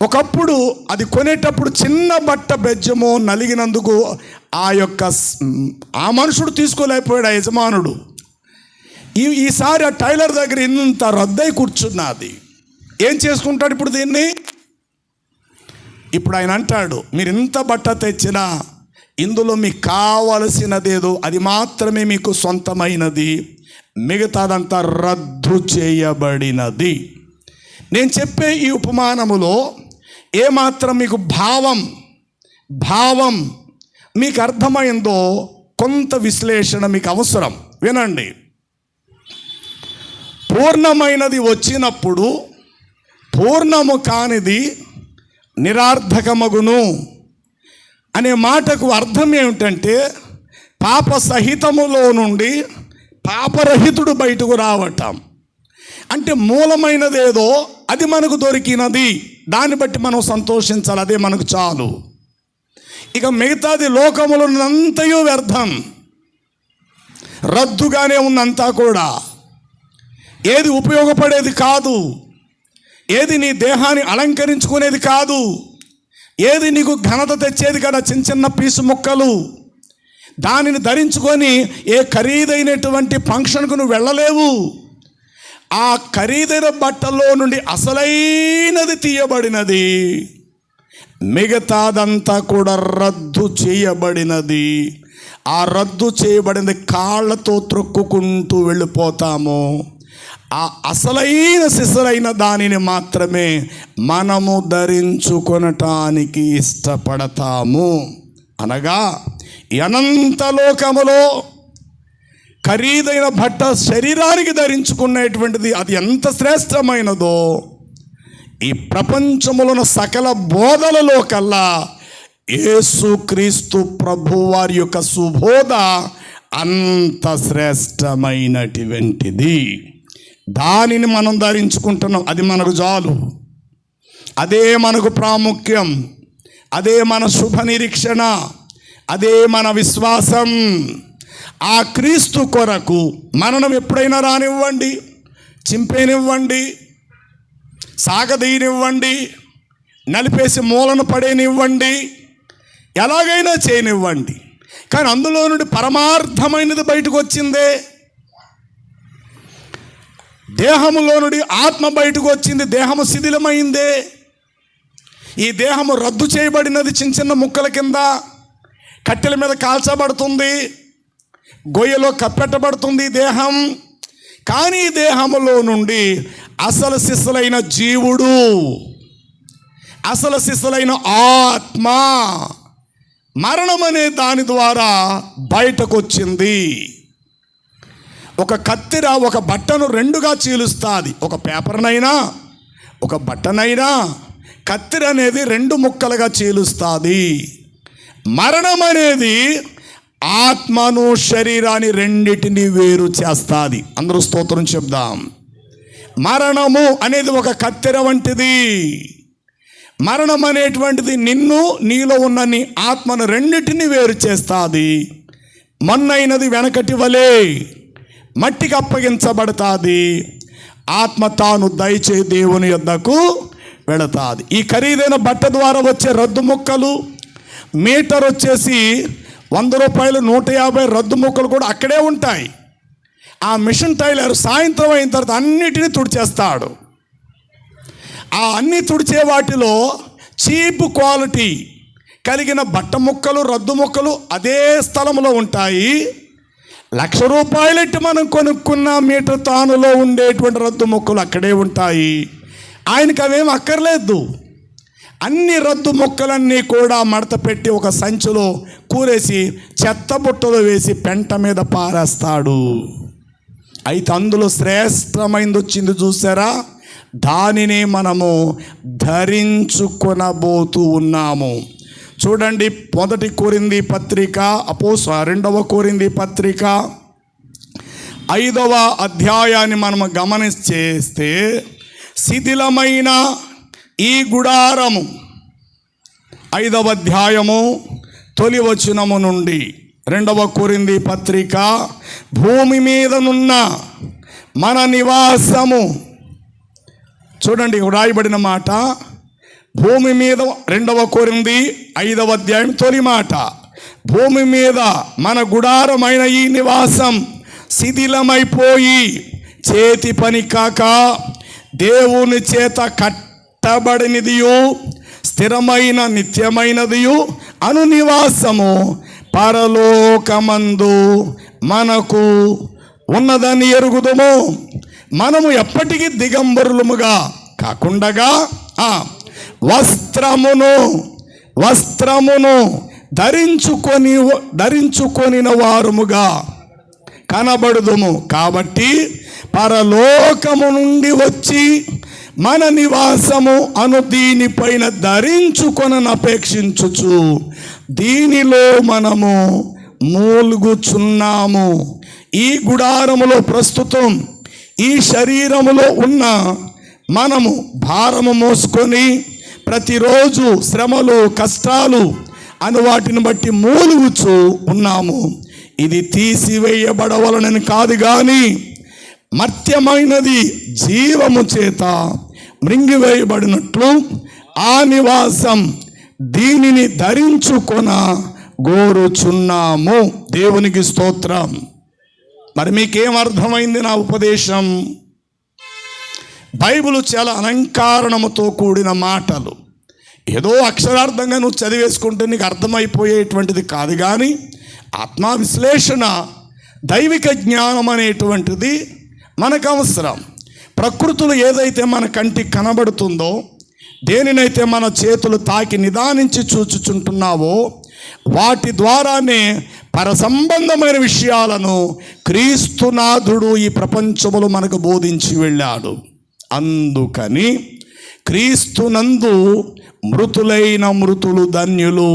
ఒకప్పుడు అది కొనేటప్పుడు చిన్న బట్ట బెజ్జమో నలిగినందుకు ఆ మనుషుడు తీసుకోలేకపోయాడు ఆ యజమానుడు. ఈసారి ఆ టైలర్ దగ్గర ఇంత రద్దై కూర్చున్నది. ఏం చేసుకుంటాడు ఇప్పుడు దీన్ని? ఇప్పుడు ఆయన అంటాడు, మీరు ఇంత బట్ట తెచ్చినా ఇందులో మీకు కావలసినదేదో అది మాత్రమే మీకు సొంతమైనది, మిగతాదంతా రద్దు చేయబడినది. నేను చెప్పే ఈ ఉపమానములో ఏమాత్రం మీకు భావం మీకు అర్థమైందో కొంత విశ్లేషణ మీకు అవసరం. వినండి. పూర్ణమైనది వచ్చినప్పుడు పూర్ణము కానిది నిరర్థకమగును అనే మాటకు అర్థం ఏమిటంటే, పాప సహితములో నుండి పాపరహితుడు బయటకు రావటం. అంటే మూలమైనదేదో అది మనకు దొరికినది, దాన్ని బట్టి మనం సంతోషించాలి, అదే మనకు చాలు. ఇక మిగతాది లోకములో ఉన్నంతయు వ్యర్థం, రద్దుగానే ఉన్నంతా కూడా. ఏది ఉపయోగపడేది కాదు, ఏది నీ దేహాన్ని అలంకరించుకునేది కాదు, ఏది నీకు ఘనత తెచ్చేది కదా, చిన్న పీసు ముక్కలు. దానిని ధరించుకొని ఏ ఖరీదైనటువంటి ఫంక్షన్కు నువ్వు వెళ్ళలేవు. ఆ ఖరీదైన బట్టల్లో నుండి అసలైనది తీయబడినది, మిగతాదంతా కూడా రద్దు చేయబడినది. ఆ రద్దు చేయబడినది కాళ్ళతో త్రొక్కుకుంటూ వెళ్ళిపోతాము. ఆ అసలైన సిసలైన దానిని మాత్రమే మనము ధరించుకొనటానికి ఇష్టపడతాము. అనగా ఈ అనంత లోకములో ఖరీదైన బట్ట శరీరానికి ధరించుకునేటువంటిది అది ఎంత శ్రేష్టమైనదో, ఈ ప్రపంచములో ఉన్న సకల బోధలలో కల్లా యేసుక్రీస్తు ప్రభువారి యొక్క సుబోధ అంత శ్రేష్టమైనటువంటిది. దానిని మనం ధరించుకుంటున్నాం. అది మనకు చాలు, అదే మనకు ప్రాముఖ్యం, అదే మన శుభ నిరీక్షణ, అదే మన విశ్వాసం. ఆ క్రీస్తు కొరకు మరణం ఎప్పుడైనా రానివ్వండి, చింపేనివ్వండి, సాగదీయనివ్వండి, నలిపేసి మూలన పడేనివ్వండి, ఎలాగైనా చేయనివ్వండి, కానీ అందులో నుండి పరమార్థమైనది బయటకు వచ్చిందే. దేహములో నుండి ఆత్మ బయటకు వచ్చింది, దేహము శిథిలమైందే. ఈ దేహము రద్దు చేయబడినది, చిన్న చిన్న ముక్కల కింద కట్టెల మీద కాల్చబడుతుంది, గొయ్యలో కప్పెట్టబడుతుంది దేహం. కానీ ఈ దేహములో నుండి అసలు సిసలైన జీవుడు, అసలు సిసలైన ఆత్మ, మరణం అనే దాని ద్వారా బయటకు వచ్చింది. ఒక కత్తెర ఒక బట్టను రెండుగా చీలుస్తుంది. ఒక పేపర్నైనా ఒక బట్టనైనా కత్తెర అనేది రెండు ముక్కలుగా చీలుస్తుంది. మరణం అనేది ఆత్మను శరీరాన్ని రెండిటిని వేరు చేస్తుంది. అందరూ స్తోత్రం చెప్దాం. మరణము అనేది ఒక కత్తెర వంటిది. మరణం అనేటువంటిది నిన్ను, నీలో ఉన్న నీ ఆత్మను రెండిటిని వేరు చేస్తుంది. మొన్నైనది వెనకటి వలె మట్టికి అప్పగించబడుతుంది. ఆత్మ తాను దయచే దేవుని యొద్దకు వెళతాది. ఈ ఖరీదైన బట్ట ద్వారా వచ్చే రద్దు ముక్కలు, మీటర్ వచ్చేసి 100 రూపాయలు, 150 రద్దు ముక్కలు కూడా అక్కడే ఉంటాయి. ఆ మిషన్ టైలర్ సాయంత్రం అయిన తర్వాత అన్నిటినీ తుడిచేస్తాడు. ఆ అన్ని తుడిచే వాటిలో చీప్ క్వాలిటీ కలిగిన బట్ట ముక్కలు, రద్దు ముక్కలు అదే స్థలంలో ఉంటాయి. 1,00,000 రూపాయలెట్టి మనం కొనుక్కున్న మీటర్ తానులో ఉండేటువంటి రద్దు ముక్కలు అక్కడే ఉంటాయి. ఆయనకు అవేం అక్కర్లేదు. అన్ని రద్దు ముక్కలన్నీ కూడా మడత పెట్టి ఒక సంచిలో కూరేసి చెత్త బుట్టలో వేసి పెంట మీద పారేస్తాడు. అయితే అందులో శ్రేష్టమైనది వచ్చింది చూసారా, దానిని మనము ధరించుకొనబోతూ ఉన్నాము. చూడండి, 1 కొరింథీ పత్రిక, 2 కొరింథీ పత్రిక 5వ అధ్యాయాన్ని మనము గమనిస్తే, శిథిలమైన ఈ గుడారము 5వ అధ్యాయము తొలి వచనము నుండి 2 కొరింథీ పత్రిక, భూమి మీదనున్న మన నివాసము. చూడండి రాయబడిన మాట, భూమి మీద 2 కొరింథీ 5వ అధ్యాయం తొలి మాట, భూమి మీద మన గుడారమైన ఈ నివాసం శిథిలమైపోయి చేతి పని కాక దేవుని చేత కట్టబడినదియు స్థిరమైన నిత్యమైనదియు అను నివాసము పరలోకమందు మనకు ఉన్నదని ఎరుగుదుము. మనము ఎప్పటికీ దిగంబరులముగా కాకుండగా వస్త్రమును ధరించుకొనిన వారముగా కనబడుదుము. కాబట్టి పరలోకము నుండి వచ్చి మన నివాసము అను దీనిపైన ధరించుకొనని అపేక్షించుచు దీనిలో మనము మూలుగుచున్నాము. ఈ గుడారములో ప్రస్తుతం ఈ శరీరములో ఉన్న మనము భారము మోసుకొని ప్రతిరోజు శ్రమలు, కష్టాలు అని వాటిని బట్టి మూలుగుచూ ఉన్నాము. ఇది తీసివేయబడవలనని కాదు కానీ మర్త్యమైనది జీవము చేత మృంగివేయబడినట్లు ఆ నివాసం దీనిని ధరించుకొన గోరుచున్నాము. దేవునికి స్తోత్రం. మరి మీకేం అర్థమైంది నా ఉపదేశం? బైబిల్ చాలా అలంకారణముతో కూడిన మాటలు. ఏదో అక్షరార్థంగా నువ్వు చదివేసుకుంటే నీకు అర్థమైపోయేటువంటిది కాదు, కానీ ఆత్మ విశ్లేషణ, దైవిక జ్ఞానం అనేటువంటిది మనకు అవసరం. ప్రకృతిలో ఏదైతే మన కంటికి కనబడుతుందో, దేనినైతే మన చేతులు తాకి నిదానించి చూచుచుంటున్నావో, వాటి ద్వారానే పరసంబంధమైన విషయాలను క్రీస్తునాథుడు ఈ ప్రపంచములో మనకు బోధించి వెళ్ళాడు. అందుకని క్రీస్తునందు మృతులైన మృతులు ధన్యులు,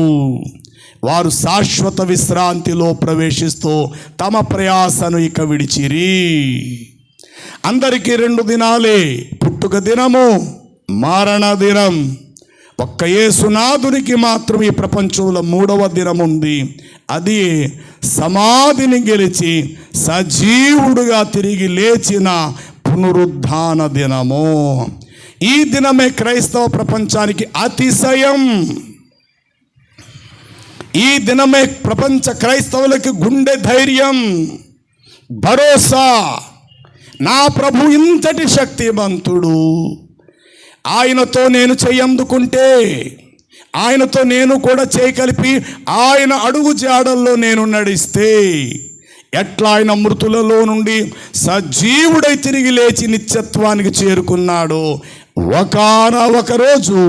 వారు శాశ్వత విశ్రాంతిలో ప్రవేశిస్తూ తమ ప్రయాసను ఇక విడిచిరి. అందరికీ 2 దినాలే, పుట్టుక దినము, మరణ దినం. ఒక్క యేసునాథునికి మాత్రం ఈ ప్రపంచంలో 3వ దినం ఉంది. అది సమాధిని గెలిచి సజీవుడుగా తిరిగి లేచిన పునరుద్ధాన దినము. ఈ దినమే క్రైస్తవ ప్రపంచానికి అతిశయం. ఈ దినమే ప్రపంచ క్రైస్తవులకి గుండె ధైర్యం, భరోసా. నా ప్రభు ఇంతటి శక్తివంతుడు, ఆయనతో నేను చేయందుకుంటే, ఆయనతో నేను కూడా చేయగలిపి ఆయన అడుగు జాడల్లో నేను నడిస్తే, ఎట్లా ఆయన మృతులలో నుండి సజీవుడై తిరిగి లేచి నిత్యత్వానికి చేరుకున్నాడు, ఒకానొక రోజు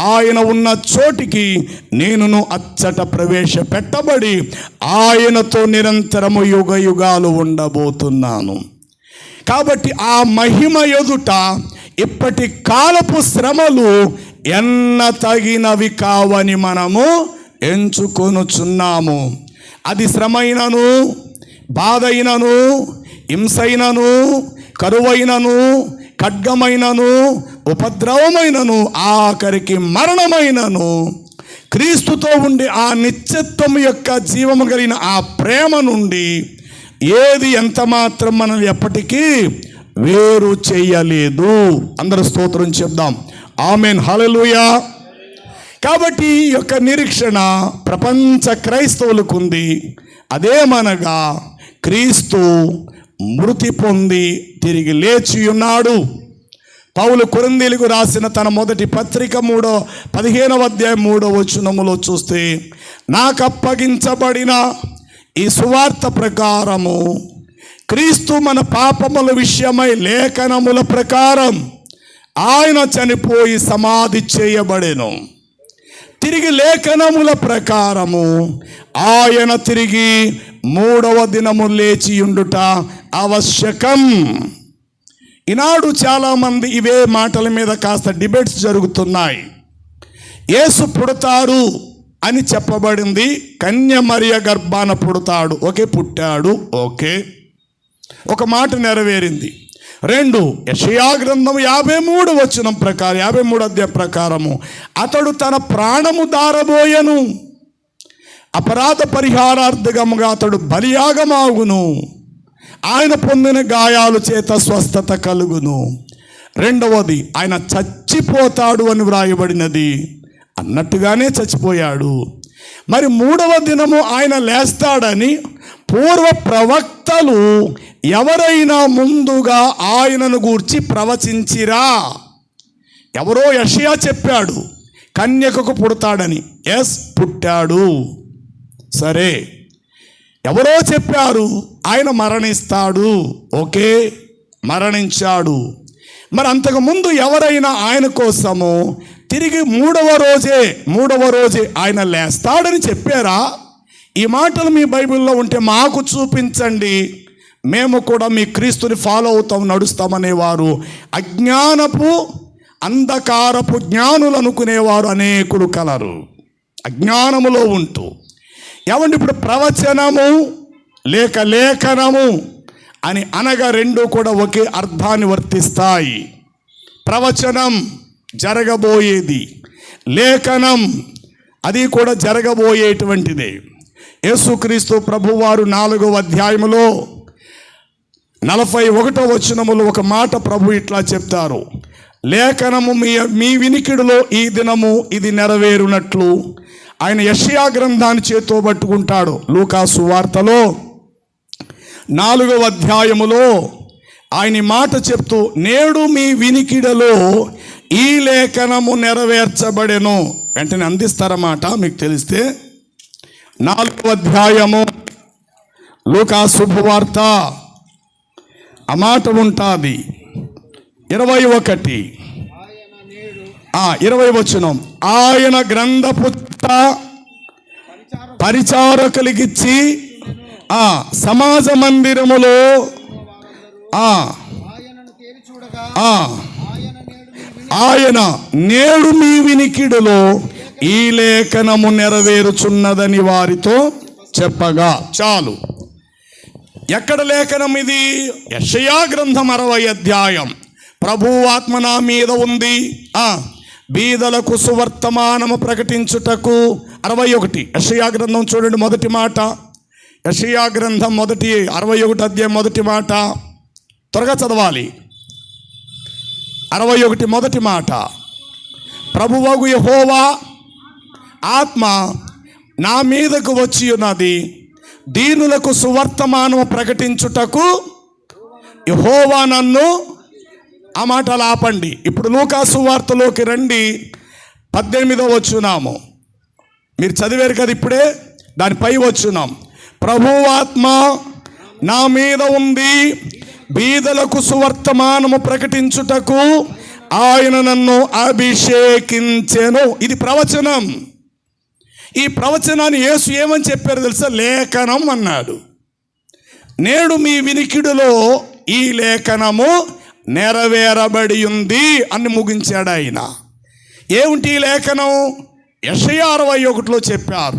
ఆయన ఉన్న చోటికి నేనును అచ్చట ప్రవేశపెట్టబడి ఆయనతో నిరంతరము యుగ యుగాలు ఉండబోతున్నాను. కాబట్టి ఆ మహిమ ఎదుట ఇప్పటి కాలపు శ్రమలు ఎన్న తగినవి కావని మనము ఎంచుకొనుచున్నాము. అది శ్రమైనను, బాధైనను, హింసైనను, కరువైనను, ఖడ్గమైనను, ఉపద్రవమైనను, ఆఖరికి మరణమైనను, క్రీస్తుతో ఉండి ఆ నిత్యత్వం యొక్క జీవము కలిగిన ఆ ప్రేమ నుండి ఏది ఎంత మాత్రం మనల్ని ఎప్పటికీ వేరు చేయలేదు. అందరూ స్తోత్రం చెప్దాం. ఆమేన్, హల్లెలూయా. కాబట్టి ఈ యొక్క నిరీక్షణ ప్రపంచ క్రైస్తవులకు ఉంది. అదేమనగా క్రీస్తు మృతి పొంది తిరిగి లేచి ఉన్నాడు. పౌలు కొరింథీయులకు రాసిన తన మొదటి పత్రిక 15వ అధ్యాయం 3వ వచనములో చూస్తే, నాకు అప్పగించబడిన ఈ సువార్త ప్రకారము క్రీస్తు మన పాపముల విషయమై లేఖనముల ప్రకారం ఆయన చనిపోయి సమాధి చేయబడెను. తిరిగి లేఖనముల ప్రకారము ఆయన తిరిగి 3వ దినము లేచి ఉండుట ఆవశ్యకం. ఈనాడు చాలామంది ఇవే మాటల మీద కాస్త డిబేట్స్ జరుగుతున్నాయి. యేసు పుడతారు అని చెప్పబడింది, కన్య మరియ గర్భాన పుడతాడు. ఓకే, పుట్టాడు, ఓకే, ఒక మాట నెరవేరింది. 2 యెషయా గ్రంథం 53 వచనం ప్రకారం, 53 అధ్యాయం ప్రకారము అతడు తన ప్రాణము దారబోయెను, అపరాధ పరిహారార్థముగా అతడు బలియాగమాగును, ఆయన పొందిన గాయాల చేత స్వస్థత కలుగును. 2వది ఆయన చచ్చిపోతాడు అని వ్రాయబడినది, అన్నట్టుగానే చచ్చిపోయాడు. మరి 3వ దినము ఆయన లేస్తాడని పూర్వ ప్రవక్తలు ఎవరైనా ముందుగా ఆయనను గూర్చి ప్రవచించిరా? ఎవరో యెషయా చెప్పాడు కన్యకకు పుడతాడని. ఎస్, పుట్టాడు, సరే. ఎవరో చెప్పారు ఆయన మరణిస్తాడు, ఓకే, మరణించాడు. మరి అంతకుముందు ఎవరైనా ఆయన కోసము తిరిగి 3వ రోజే ఆయన లేస్తాడని చెప్పారా? ఈ మాటలు మీ బైబిల్లో ఉంటే మాకు చూపించండి, మేము కూడా మీ క్రీస్తుని ఫాలో అవుతాం, నడుస్తామనేవారు అజ్ఞానపు అంధకారపు జ్ఞానులు అనుకునేవారు అనేకులు కలరు. అజ్ఞానములో ఉంటూ ఏమండి, ఇప్పుడు ప్రవచనము లేక లేఖనము అని అనగా 2 కూడా ఒకే అర్థాన్ని వర్తిస్తాయి. ప్రవచనం జరగబోయేది, లేఖనం అది కూడా జరగబోయేటువంటిదే. యేసుక్రీస్తు ప్రభువారు 4వ అధ్యాయములో 41వ వచనములో ఒక మాట ప్రభు ఇట్లా చెప్తారు, లేఖనము మీ వినికిడిలో ఈ దినము ఇది నెరవేరునట్లు. ఆయన యెషయా గ్రంథాన్ని చేతో పట్టుకుంటాడు. లూకా సువార్తలో 4వ అధ్యాయములో ఆయన మాట చెప్తూ, నేడు మీ వినికిడిలో ఈ లేఖనము నెరవేర్చబడెను. వెంటనే అందిస్తారన్నమాట. మీకు తెలిస్తే 4వ అధ్యాయము లూకా శుభవార్త ఆ మాట ఉంటుంది. 21 20 వచనం, ఆయన గ్రంథపు పరిచారకులకిచ్చి సమాజ మందిరములో ఆయన నేడు మీ వినికిడిలో ఈ లేఖనము నెరవేరుచున్నదని వారితో చెప్పగా. చాలు. ఎక్కడ లేఖనం ఇది? యెషయా గ్రంథం 60వ అధ్యాయం. ప్రభువు ఆత్మ నా మీద ఉంది, బీదలకు సువర్తమానము ప్రకటించుటకు. 61 యెషయా గ్రంథం చూడండి, మొదటి మాట. యెషయా గ్రంథం 61 అధ్యాయం మొదటి మాట. త్వరగా చదవాలి. 61 మొదటి మాట. ప్రభువగు యెహోవా ఆత్మ నా మీదకు వచ్చి ఉన్నది, దీనులకు సువర్తమానము ప్రకటించుటకు యెహోవా నన్ను. ఆ మాటలు ఆపండి. ఇప్పుడు లూకా సువార్తలోకి రండి. 18వ వచనము మీరు చదివారు కదా, ఇప్పుడే దానిపై వచ్చున్నాం. ప్రభువు ఆత్మ నా మీద ఉంది, బీదలకు సువర్తమానము ప్రకటించుటకు ఆయన నన్ను అభిషేకించెను. ఇది ప్రవచనం. ఈ ప్రవచనాన్ని యేసు ఏమని చెప్పారు తెలుసా? లేఖనం అన్నాడు. నేడు మీ వినికిడిలో ఈ లేఖనము నెరవేరబడి ఉంది అని ముగించాడు ఆయన. ఏమిటి ఈ లేఖనం? యెషయా 61లో చెప్పారు,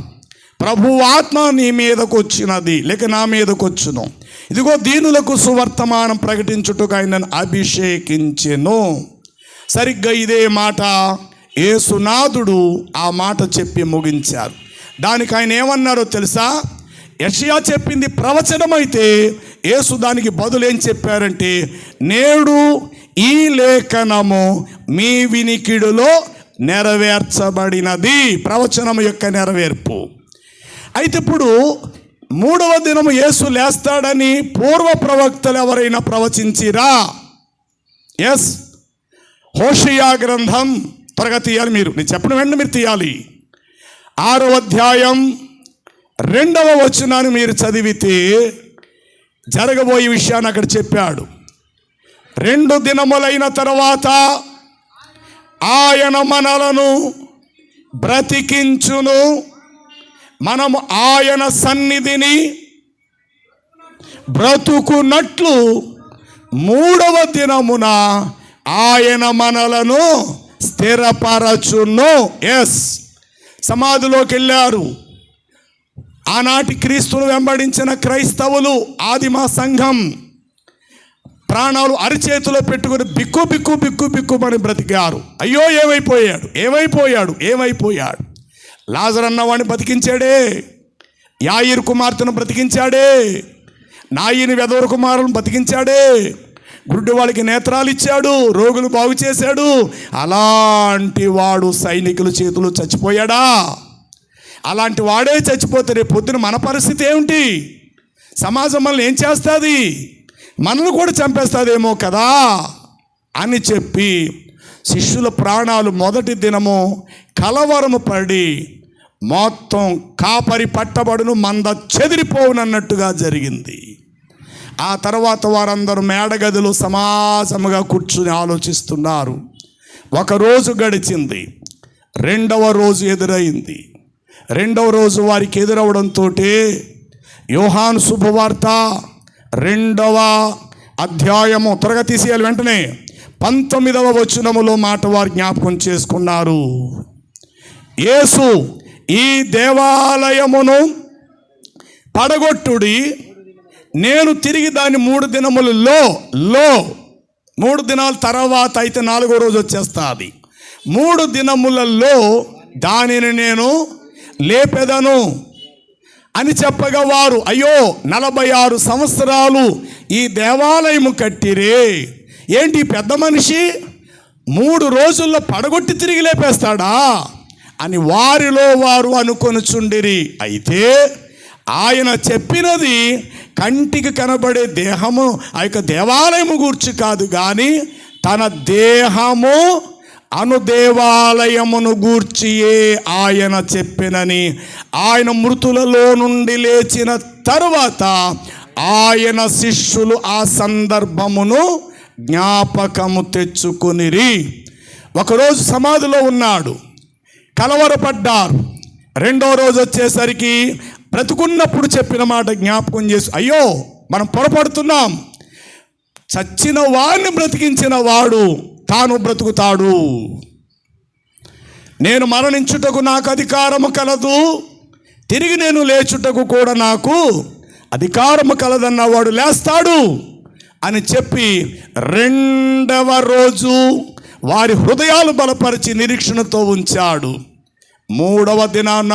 ప్రభు ఆత్మ నీ మీదకు వచ్చినది, లేక నా మీదకు వచ్చును. ఇదిగో దీనులకు సువర్తమానం ప్రకటించుటకు ఆయన అభిషేకించెను. సరిగ్గా ఇదే మాట యేసునాథుడు ఆ మాట చెప్పి ముగించారు. దానికి ఆయన ఏమన్నారో తెలుసా? యెషయా చెప్పింది ప్రవచనమైతే యేసు దానికి బదులు ఏం చెప్పారంటే, నేడు ఈ లేఖనము మీ వినికిడిలో నెరవేర్చబడినది. ప్రవచనం యొక్క నెరవేర్పు. అయితే ఇప్పుడు 3వ దినము యేసు లేస్తాడని పూర్వ ప్రవక్తలు ఎవరైనా ప్రవచించిరా? ఎస్. హోషేయ గ్రంథం త్వరగా తీయాలి. నేను చెప్పిన వెంటనే మీరు తీయాలి. 6వ అధ్యాయం 2వ వచనాన్ని మీరు చదివితే జరగబోయే విషయాన్ని అక్కడ చెప్పాడు. 2 దినములైన తర్వాత ఆయన మనలను బ్రతికించును, మనము ఆయన సన్నిధిని బ్రతుకున్నట్లు 3వ దినమున ఆయన మనలను స్థిరపరచును. ఎస్. సమాధిలోకి వెళ్ళారు. ఆనాటి క్రీస్తును వెంబడించిన క్రైస్తవులు, ఆదిమ సంఘం ప్రాణాలు అరిచేతిలో పెట్టుకుని బిక్కు బిక్కు బిక్కు బిక్కుమని బ్రతికారు. అయ్యో ఏమైపోయాడు, ఏమైపోయాడు, ఏమైపోయాడు. లాజరు అన్నవాడిని బతికించాడే, యాయిరు కుమార్తెను బ్రతికించాడే, నాయిని వెధవర కుమారులను బతికించాడే, గుడ్డి వాళ్ళకి నేత్రాలు ఇచ్చాడు, రోగులు బాగు చేశాడు. అలాంటి వాడు సైనికుల చేతులు చచ్చిపోయాడా? అలాంటి వాడే చచ్చిపోతే రేపు పొద్దున మన పరిస్థితి ఏమిటి? సమాజం మనల్ని ఏం చేస్తుంది? మనల్ని కూడా చంపేస్తుందేమో కదా అని చెప్పి శిష్యుల ప్రాణాలు మొదటి దినము కలవరము పడి మొత్తం కాపరి పట్టబడును, మంద చెదిరిపోవునన్నట్టుగా జరిగింది. ఆ తర్వాత వారందరూ మేడగదిలో సమాసముగా కూర్చుని ఆలోచిస్తున్నారు. ఒకరోజు గడిచింది, 2వ రోజు ఎదురైంది. 2వ రోజు వారికి ఎదురవడంతో యోహాను శుభవార్త 2వ అధ్యాయము త్వరగా తీసేయాలి వెంటనే 19వ వచనములో మాట వారు జ్ఞాపకం చేసుకున్నారు. యేసు ఈ దేవాలయమును పడగొట్టుడి, నేను తిరిగి దాన్ని 3 దినములలో 3 దినాల తర్వాత అయితే 4వ రోజు వచ్చేస్తుంది. 3 దినములలో దానిని నేను లేపెదను అని చెప్పగా వారు, అయ్యో 46 సంవత్సరాలు ఈ దేవాలయము కట్టిరే, ఏంటి పెద్ద మనిషి 3 రోజుల్లో పడగొట్టి తిరిగి లేపేస్తాడా అని వారిలో వారు అనుకొనుచుండిరి. అయితే ఆయన చెప్పినది కంటికి కనబడే దేహము, ఆ యొక్క దేవాలయము గూర్చి కాదు కానీ తన దేహము అను దేవాలయమును గూర్చియే ఆయన చెప్పినని, ఆయన మృతులలో నుండి లేచిన తరువాత ఆయన శిష్యులు ఆ సందర్భమును జ్ఞాపకము తెచ్చుకొనిరి. ఒకరోజు సమాధిలో ఉన్నాడు, కలవరపడ్డారు. రెండో రోజు వచ్చేసరికి బ్రతుకున్నప్పుడు చెప్పిన మాట జ్ఞాపకం చేసి, అయ్యో మనం పొరపడుతున్నాం, చచ్చిన వాడిని బ్రతికించిన వాడు తాను బ్రతుకుతాడు. నేను మరణించుటకు నాకు అధికారము కలదు, తిరిగి నేను లేచుటకు కూడా నాకు అధికారము కలదన్నవాడు లేస్తాడు అని చెప్పి రెండవ రోజు వారి హృదయాలు బలపరిచి నిరీక్షణతో ఉంచాడు. మూడవ దినాన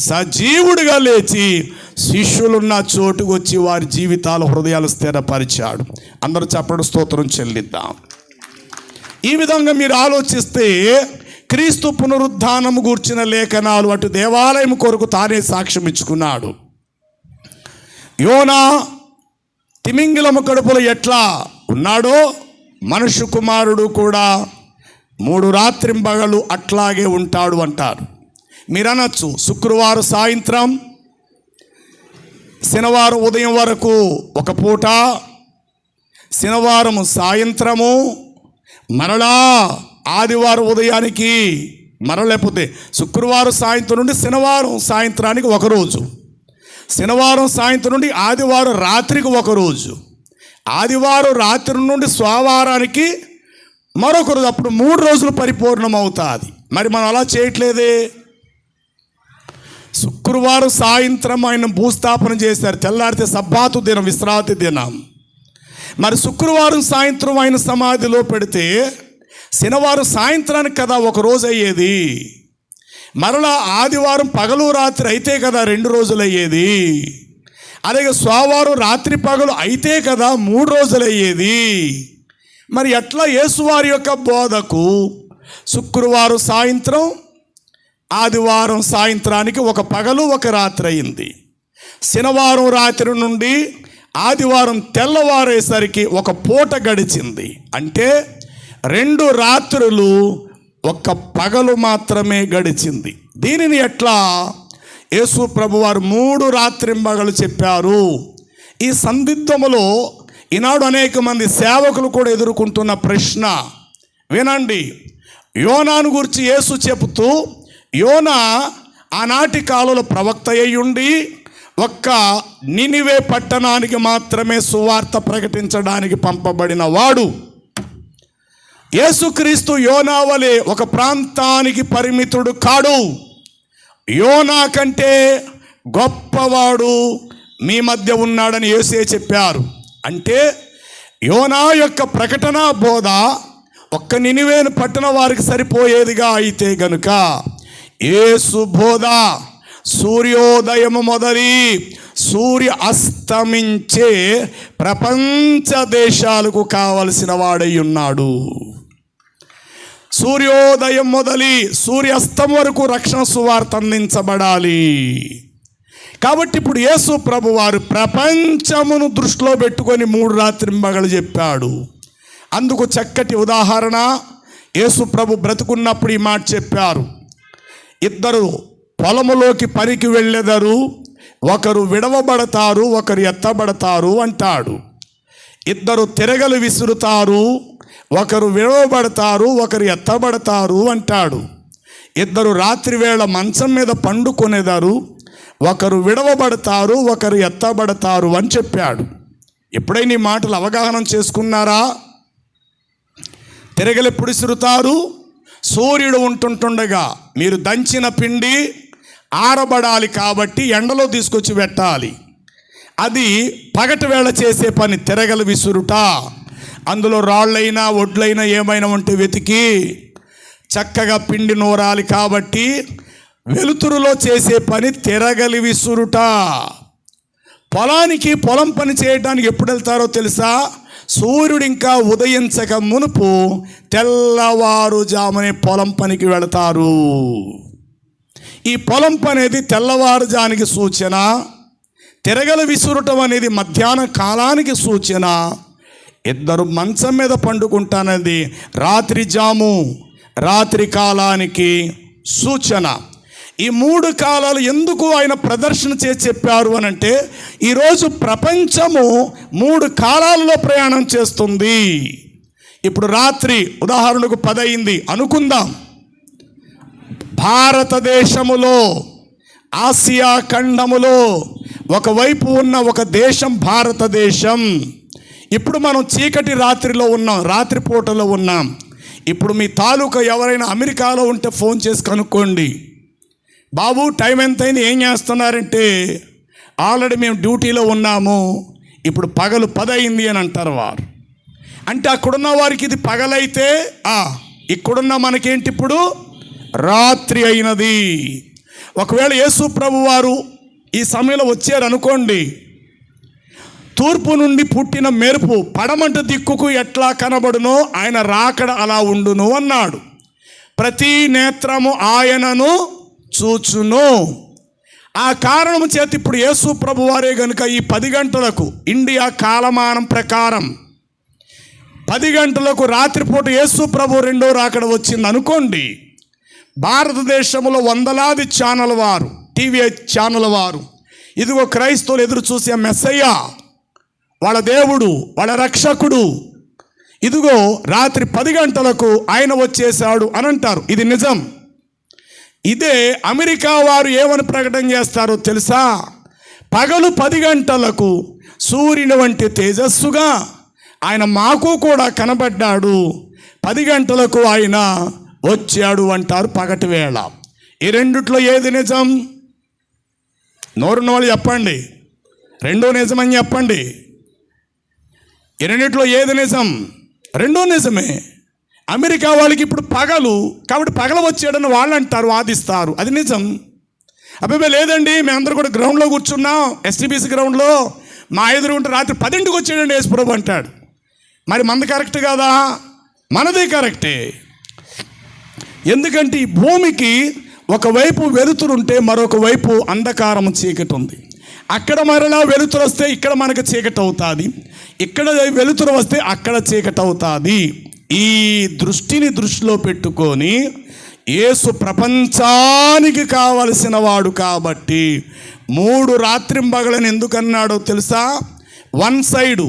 సజీవుడిగా లేచి శిష్యులున్న చోటుకు వచ్చి వారి జీవితాల హృదయాలు స్థిరపరిచాడు. అందరూ చెప్పడం స్తోత్రం చెల్లిద్దాం. ఈ విధంగా మీరు ఆలోచిస్తే క్రీస్తు పునరుద్ధానము గూర్చిన లేఖనాలు అటు దేవాలయం కొరకు తానే సాక్ష్యం ఇచ్చుకున్నాడు. యోనా తిమింగిలము కడుపులో ఎట్లా ఉన్నాడో మనుష్య కుమారుడు కూడా 3 రాత్రింబగళ్ళు అట్లాగే ఉంటాడు అంటారు. మీరు అనొచ్చు, శుక్రవారం సాయంత్రం, శనివారం ఉదయం వరకు ఒక పూట, శనివారం సాయంత్రము, మరలా ఆదివారం ఉదయానికి, మరలేకపోతే శుక్రవారం సాయంత్రం నుండి శనివారం సాయంత్రానికి ఒకరోజు, శనివారం సాయంత్రం నుండి ఆదివారం రాత్రికి ఒకరోజు, ఆదివారం రాత్రి నుండి సోమవారానికి మరొక రోజు, అప్పుడు 3 రోజులు పరిపూర్ణమవుతుంది. మరి మనం అలా చేయట్లేదే. శుక్రవారం సాయంత్రం ఆయన భూస్థాపన చేశారు, తెల్లారితే సబ్బాతు దినం, విశ్రాంతి దినం. మరి శుక్రవారం సాయంత్రం ఆయన సమాధిలో పెడితే శనివారం సాయంత్రానికి కదా ఒక రోజు అయ్యేది, మరలా ఆదివారం పగలు రాత్రి అయితే కదా 2 రోజులు అయ్యేది, అలాగే సోమవారం రాత్రి పగలు అయితే కదా 3 రోజులు అయ్యేది. మరి ఎట్లా యేసువారి యొక్క బోధకు శుక్రవారం సాయంత్రం, ఆదివారం సాయంత్రానికి ఒక పగలు ఒక రాత్రి అయింది, శనివారం రాత్రి నుండి ఆదివారం తెల్లవారేసరికి ఒక పూట గడిచింది. అంటే 2 రాత్రులు ఒక్క పగలు మాత్రమే గడిచింది. దీనిని ఎట్లా యేసు ప్రభువారు 3 రాత్రింబగళ్ళు చెప్పారు? ఈ సందిగ్ధములో ఈనాడు అనేక మంది సేవకులు కూడా ఎదుర్కొంటున్న ప్రశ్న వినండి. యోనాను గురించి యేసు చెబుతూ, యోనా ఆనాటి కాలంలో ప్రవక్త అయ్యుండి ఒక్క నినివే పట్టణానికి మాత్రమే సువార్త ప్రకటించడానికి పంపబడిన వాడు. యేసుక్రీస్తు యోనా వలె ఒక ప్రాంతానికి పరిమితుడు కాడు. యోనా కంటే గొప్పవాడు మీ మధ్య ఉన్నాడని యేసే చెప్పారు. అంటే యోనా యొక్క ప్రకటన బోధ ఒక్క నినివేను పట్టణ వారికి సరిపోయేదిగా అయితే గనుక యేసు బోధ సూర్యోదయము మొదలి సూర్య అస్తమించే ప్రపంచ దేశాలకు కావలసిన వాడై ఉన్నాడు. సూర్యోదయం మొదలి సూర్యాస్తం వరకు రక్షణ సువార్త అందించబడాలి. కాబట్టి ఇప్పుడు యేసు ప్రభు వారు ప్రపంచమును దృష్టిలో పెట్టుకొని 3 రాత్రింబగళ్ళు చెప్పాడు. అందుకు చక్కటి ఉదాహరణ యేసు ప్రభు బ్రతుకున్నప్పుడు ఈ మాట చెప్పారు. 2 పొలములోకి పనికి వెళ్ళెదరు, ఒకరు విడవబడతారు, ఒకరు ఎత్తబడతారు అంటాడు. 2 తిరగలు విసురుతారు, ఒకరు విడవబడతారు, ఒకరు ఎత్తబడతారు అంటాడు. 2 రాత్రివేళ మంచం మీద పండుకొనేదారు, ఒకరు విడవబడతారు, ఒకరు ఎత్తబడతారు అని చెప్పాడు. ఎప్పుడైనా ఈ మాటలు అవగాహన చేసుకున్నారా? తిరగలు ఎప్పుడు విసురుతారు? సూర్యుడు ఉంటుండగా మీరు దంచిన పిండి ఆరబడాలి కాబట్టి ఎండలో తీసుకొచ్చి పెట్టాలి. అది పగటి వేళ చేసే పని తిరగలు విసురుట. అందులో రాళ్ళైనా ఒడ్లైనా ఏమైనా ఉంటే వెతికి చక్కగా పిండి నూరాలి కాబట్టి వెలుతురులో చేసే పని తిరగలి విసురుట. పొలానికి పొలం పని చేయడానికి ఎప్పుడు వెళ్తారో తెలుసా? సూర్యుడు ఇంకా ఉదయించక మునుపు తెల్లవారుజామునే పొలం పనికి వెళతారు. ఈ పొలం పని అనేది తెల్లవారుజానికి సూచన, తిరగలు విసురుటం అనేది మధ్యాహ్న కాలానికి సూచన, 2 మంచం మీద పండుకుంటానది రాత్రి జాము, రాత్రి కాలానికి సూచన. ఈ 3 కాలాలు ఎందుకు ఆయన ప్రదర్శన చేసి చెప్పారు అని అంటే, ఈరోజు ప్రపంచము 3 కాలాల్లో ప్రయాణం చేస్తుంది. ఇప్పుడు రాత్రి ఉదాహరణకు 10 అయింది అనుకుందాం. భారతదేశములో ఆసియా ఖండములో ఒకవైపు ఉన్న ఒక దేశం భారతదేశం. ఇప్పుడు మనం చీకటి రాత్రిలో ఉన్నాం, రాత్రిపూటలో ఉన్నాం. ఇప్పుడు మీ తాలూకా ఎవరైనా అమెరికాలో ఉంటే ఫోన్ చేసి కనుక్కోండి, బాబు టైం ఎంతైంది, ఏం చేస్తున్నారంటే ఆల్రెడీ మేము డ్యూటీలో ఉన్నాము, ఇప్పుడు పగలు 10 అయింది అని అంటారు వారు. అంటే అక్కడున్న వారికి ఇది పగలైతే ఇక్కడున్న మనకేంటి ఇప్పుడు రాత్రి అయినది. ఒకవేళ యేసు ప్రభు వారు ఈ సమయంలో వచ్చారు అనుకోండి, తూర్పు నుండి పుట్టిన మెరుపు పడమటి దిక్కుకు ఎట్లా కనబడునో ఆయన రాకడ అలా ఉండును అన్నాడు. ప్రతి నేత్రము ఆయనను చూచును. ఆ కారణము చేత ఇప్పుడు యేసు ప్రభు వారే గనుక ఈ 10 గంటలకు ఇండియా కాలమానం ప్రకారం 10 గంటలకు రాత్రిపూట యేసు ప్రభు రెండో రాకడ వచ్చింది అనుకోండి, భారతదేశంలో వందలాది ఛానల్ వారు, టీవీ ఛానల్ వారు ఇదిగో క్రైస్తవులు ఎదురు చూసే మెస్సయ్య, వాళ్ళ దేవుడు, వాళ్ళ రక్షకుడు, ఇదిగో రాత్రి 10 గంటలకు ఆయన వచ్చేసాడు అని అంటారు. ఇది నిజం. ఇదే అమెరికా వారు ఏమని ప్రకటన చేస్తారో తెలుసా? పగలు 10 గంటలకు సూర్యుని వంటి తేజస్సుగా ఆయన మాకు కూడా కనబడ్డాడు, 10 గంటలకు ఆయన వచ్చాడు అంటారు పగటి వేళ. ఈ రెండిట్లో ఏది నిజం? నోరున్న వాళ్ళు చెప్పండి, రెండో నిజమని చెప్పండి. ఈ రెండిట్లో ఏది నిజం? రెండో నిజమే. అమెరికా వాళ్ళకి ఇప్పుడు పగలు కాబట్టి పగల వచ్చాడని వాళ్ళు అంటారు, వాదిస్తారు, అది నిజం. అబ్బాయి లేదండి, మేమందరూ కూడా గ్రౌండ్లో కూర్చున్నాం, ఎస్టీబీసీ గ్రౌండ్లో, మా ఎదురు ఉంటే రాత్రి 10ంటికి వచ్చాడండి యేసుప్రభు అంటాడు. మరి మనది కరెక్ట్ కాదా? మనదే కరెక్టే. ఎందుకంటే ఈ భూమికి ఒకవైపు వెలుతురుంటే మరొక వైపు అంధకారం చీకటి ఉంది. అక్కడ మరలా వెలుతురు వస్తే ఇక్కడ మనకు చీకటి అవుతుంది, ఇక్కడ వెలుతురు వస్తే అక్కడ చీకటి అవుతుంది. ఈ దృష్టిని దృష్టిలో పెట్టుకొని యేసు ప్రపంచానికి కావలసిన వాడు కాబట్టి 3 రాత్రింబగలని ఎందుకన్నాడో తెలుసా? వన్ సైడు